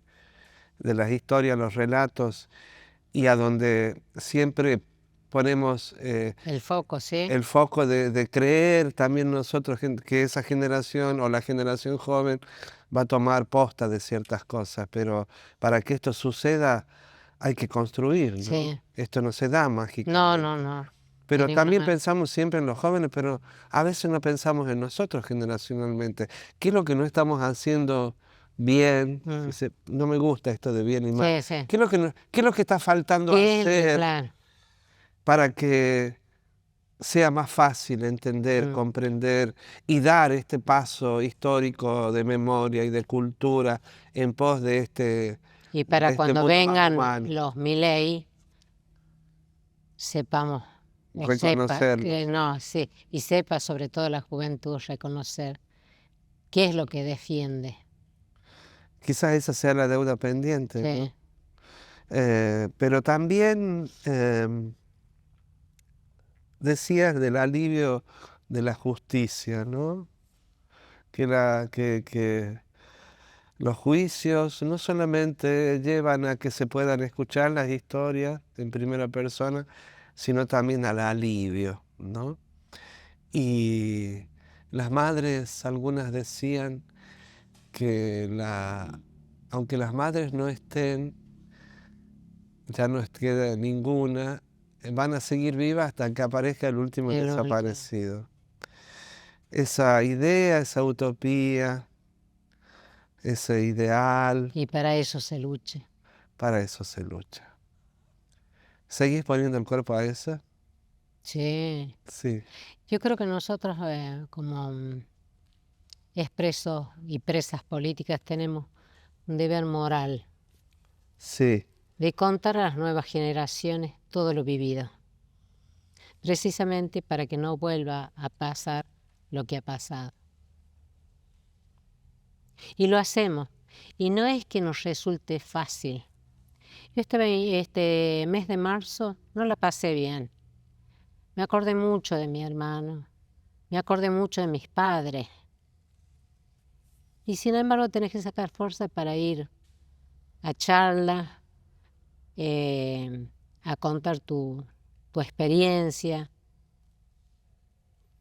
A: las historias, los relatos, y a donde siempre ponemos
C: el foco, sí.
A: el foco de creer también nosotros que esa generación o la generación joven va a tomar posta de ciertas cosas, pero para que esto suceda hay que construir, ¿no?
C: Sí.
A: Esto no se da mágicamente.
C: No, no, no.
A: Pero
C: De
A: también
C: ninguna
A: pensamos siempre en los jóvenes, pero a veces no pensamos en nosotros generacionalmente. ¿Qué es lo que no estamos haciendo bien?
C: Mm.
A: No me gusta esto de bien y mal.
C: Sí, sí.
A: ¿Qué es lo que qué es lo que está faltando hacer
C: Claro.
A: para que sea más fácil entender, comprender y dar este paso histórico de memoria y de cultura en pos de este,
C: Y para
A: de este
C: cuando
A: mundo más
C: vengan
A: humano?
C: los Milei, sepamos, o sepa,
A: Reconocerlos.
C: no, sí, y sepa sobre todo la juventud reconocer qué es lo que defiende.
A: Quizás esa sea la deuda pendiente, ¿no?
C: Sí,
A: Pero también decías del alivio de la justicia, ¿no? Que los juicios no solamente llevan a que se puedan escuchar las historias en primera persona, sino también al alivio, ¿no? Y las madres, algunas decían que aunque las madres no estén, ya no queda ninguna, van a seguir vivas hasta que aparezca el último
C: el último.
A: desaparecido. Esa idea, esa utopía, ese ideal,
C: Y para eso se luche.
A: para eso se lucha. ¿Seguís poniendo el cuerpo a eso?
C: Sí.
A: Sí.
C: Yo creo que nosotros como expresos y presas políticas tenemos un deber moral
A: Sí.
C: de contar a las nuevas generaciones todo lo vivido. precisamente para que no vuelva a pasar lo que ha pasado. Y lo hacemos. Y no es que nos resulte fácil. Yo este mes de marzo no la pasé bien. Me acordé mucho de mi hermano. Me acordé mucho de mis padres. Y sin embargo tenés que sacar fuerza para ir a charlas, a contar tu experiencia,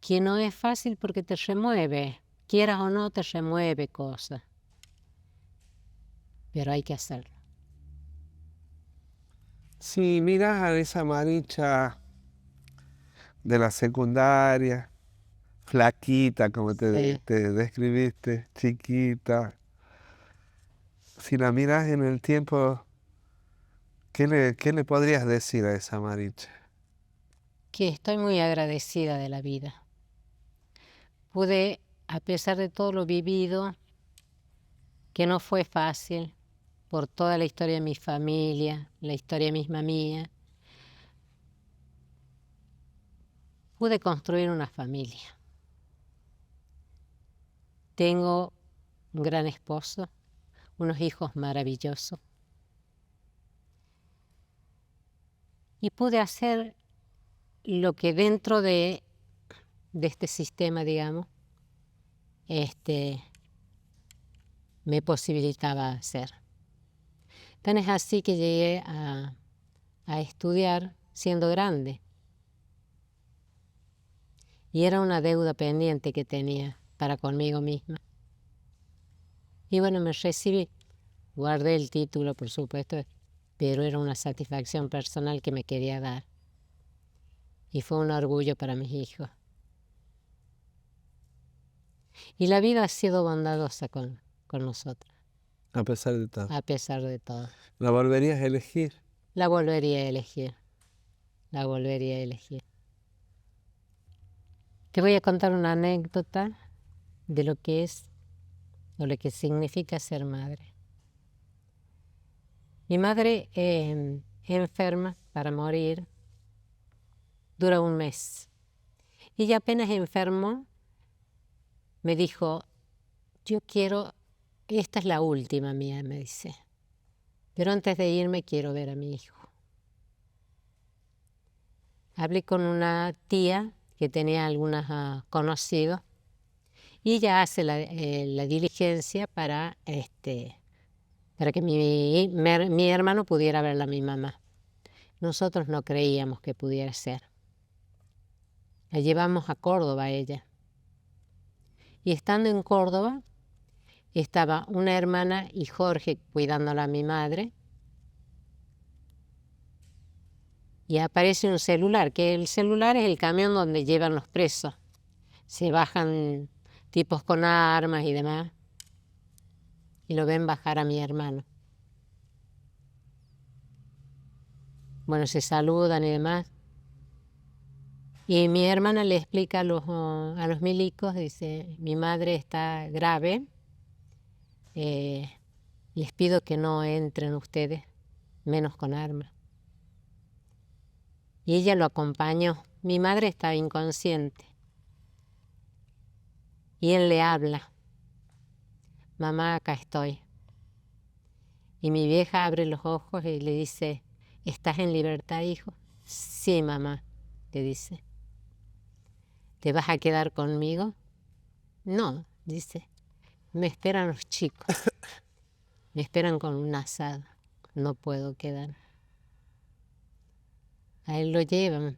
C: que no es fácil porque te remueve, quieras o no, te remueve cosas, pero hay que hacerlo.
A: Si miras a esa Maricha de la secundaria, flaquita, como
C: Sí.
A: te describiste, chiquita, si la miras en el tiempo, qué le podrías decir a esa Maricha?
C: Que estoy muy agradecida de la vida. Pude, a pesar de todo lo vivido, que no fue fácil, por toda la historia de mi familia, la historia misma mía, pude construir una familia. Tengo un gran esposo, unos hijos maravillosos. Y pude hacer lo que dentro de este sistema, digamos, me posibilitaba hacer. Tan es así que llegué a estudiar siendo grande. Y era una deuda pendiente que tenía para conmigo misma. Y bueno, me recibí, guardé el título, por supuesto, pero era una satisfacción personal que me quería dar. Y fue un orgullo para mis hijos. Y la vida ha sido bondadosa con nosotros,
A: A pesar de todo.
C: a pesar de todo.
A: ¿La volverías a elegir?
C: La volvería a elegir, la volvería a elegir. Te voy a contar una anécdota de lo que es o lo que significa ser madre. Mi madre enferma para morir, dura un mes. Y ya apenas enfermó, me dijo, yo quiero, esta es la última mía, me dice, pero antes de irme quiero ver a mi hijo. Hablé con una tía que tenía algunos conocidos y ella hace la diligencia para que mi hermano pudiera verla a mi mamá. Nosotros no creíamos que pudiera ser. La llevamos a Córdoba a ella. Y estando en Córdoba, estaba una hermana y Jorge cuidándola a mi madre. Y aparece un celular, que el celular es el camión donde llevan los presos. Se bajan tipos con armas y demás. Y lo ven bajar a mi hermano. Bueno, se saludan y demás. Y mi hermana le explica a los milicos, dice, mi madre está grave, les pido que no entren ustedes, menos con armas. Y ella lo acompañó. Mi madre estaba inconsciente. Y él le habla, mamá, acá estoy. Y mi vieja abre los ojos y le dice, ¿estás en libertad, hijo? Sí, mamá, le dice. ¿Te vas a quedar conmigo? No, dice, me esperan los chicos. Me esperan con un asado. No puedo quedar. A él lo llevan.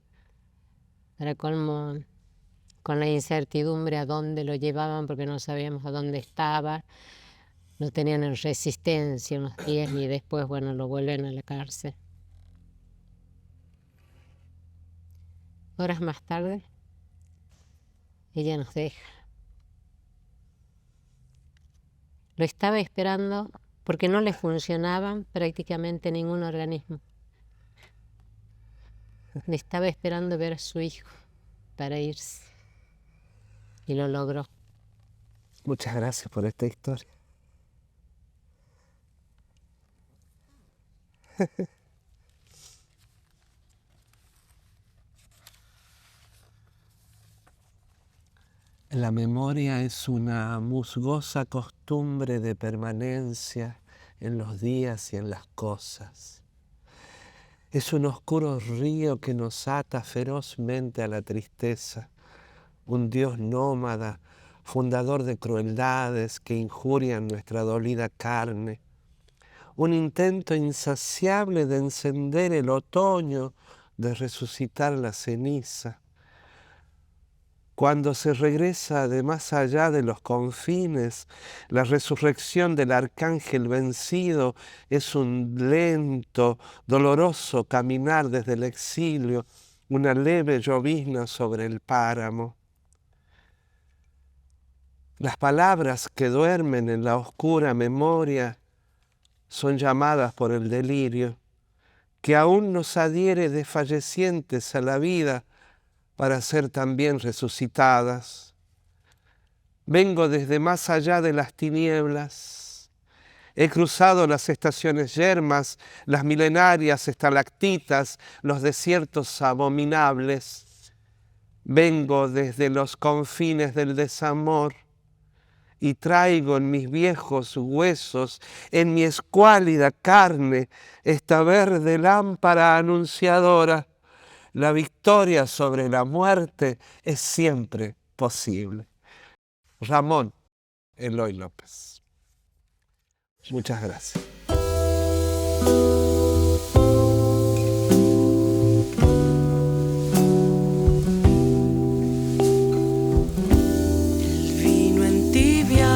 C: Para colmo, con la incertidumbre a dónde lo llevaban porque no sabíamos a dónde estaba. No tenían en resistencia unos días y después, bueno, lo vuelven a la cárcel. Horas más tarde, ella nos deja. Lo estaba esperando porque no le funcionaba prácticamente ningún organismo. Le estaba esperando ver a su hijo para irse. Y lo logró.
A: Muchas gracias por esta historia. La memoria es una musgosa costumbre de permanencia en los días y en las cosas. Es un oscuro río que nos ata ferozmente a la tristeza, un Dios nómada, fundador de crueldades que injurian nuestra dolida carne, un intento insaciable de encender el otoño, de resucitar la ceniza. Cuando se regresa de más allá de los confines, la resurrección del arcángel vencido es un lento, doloroso caminar desde el exilio, una leve llovizna sobre el páramo. Las palabras que duermen en la oscura memoria son llamadas por el delirio, que aún nos adhiere desfallecientes a la vida para ser también resucitadas. Vengo desde más allá de las tinieblas. He cruzado las estaciones yermas, las milenarias estalactitas, los desiertos abominables. Vengo desde los confines del desamor y traigo en mis viejos huesos, en mi escuálida carne, esta verde lámpara anunciadora. La victoria sobre la muerte es siempre posible. Ramón Eloy López. Muchas gracias.
B: El vino entibia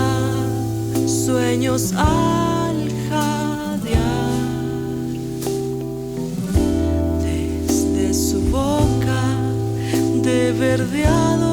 B: sueños al jadear. Desde su boca de verdeado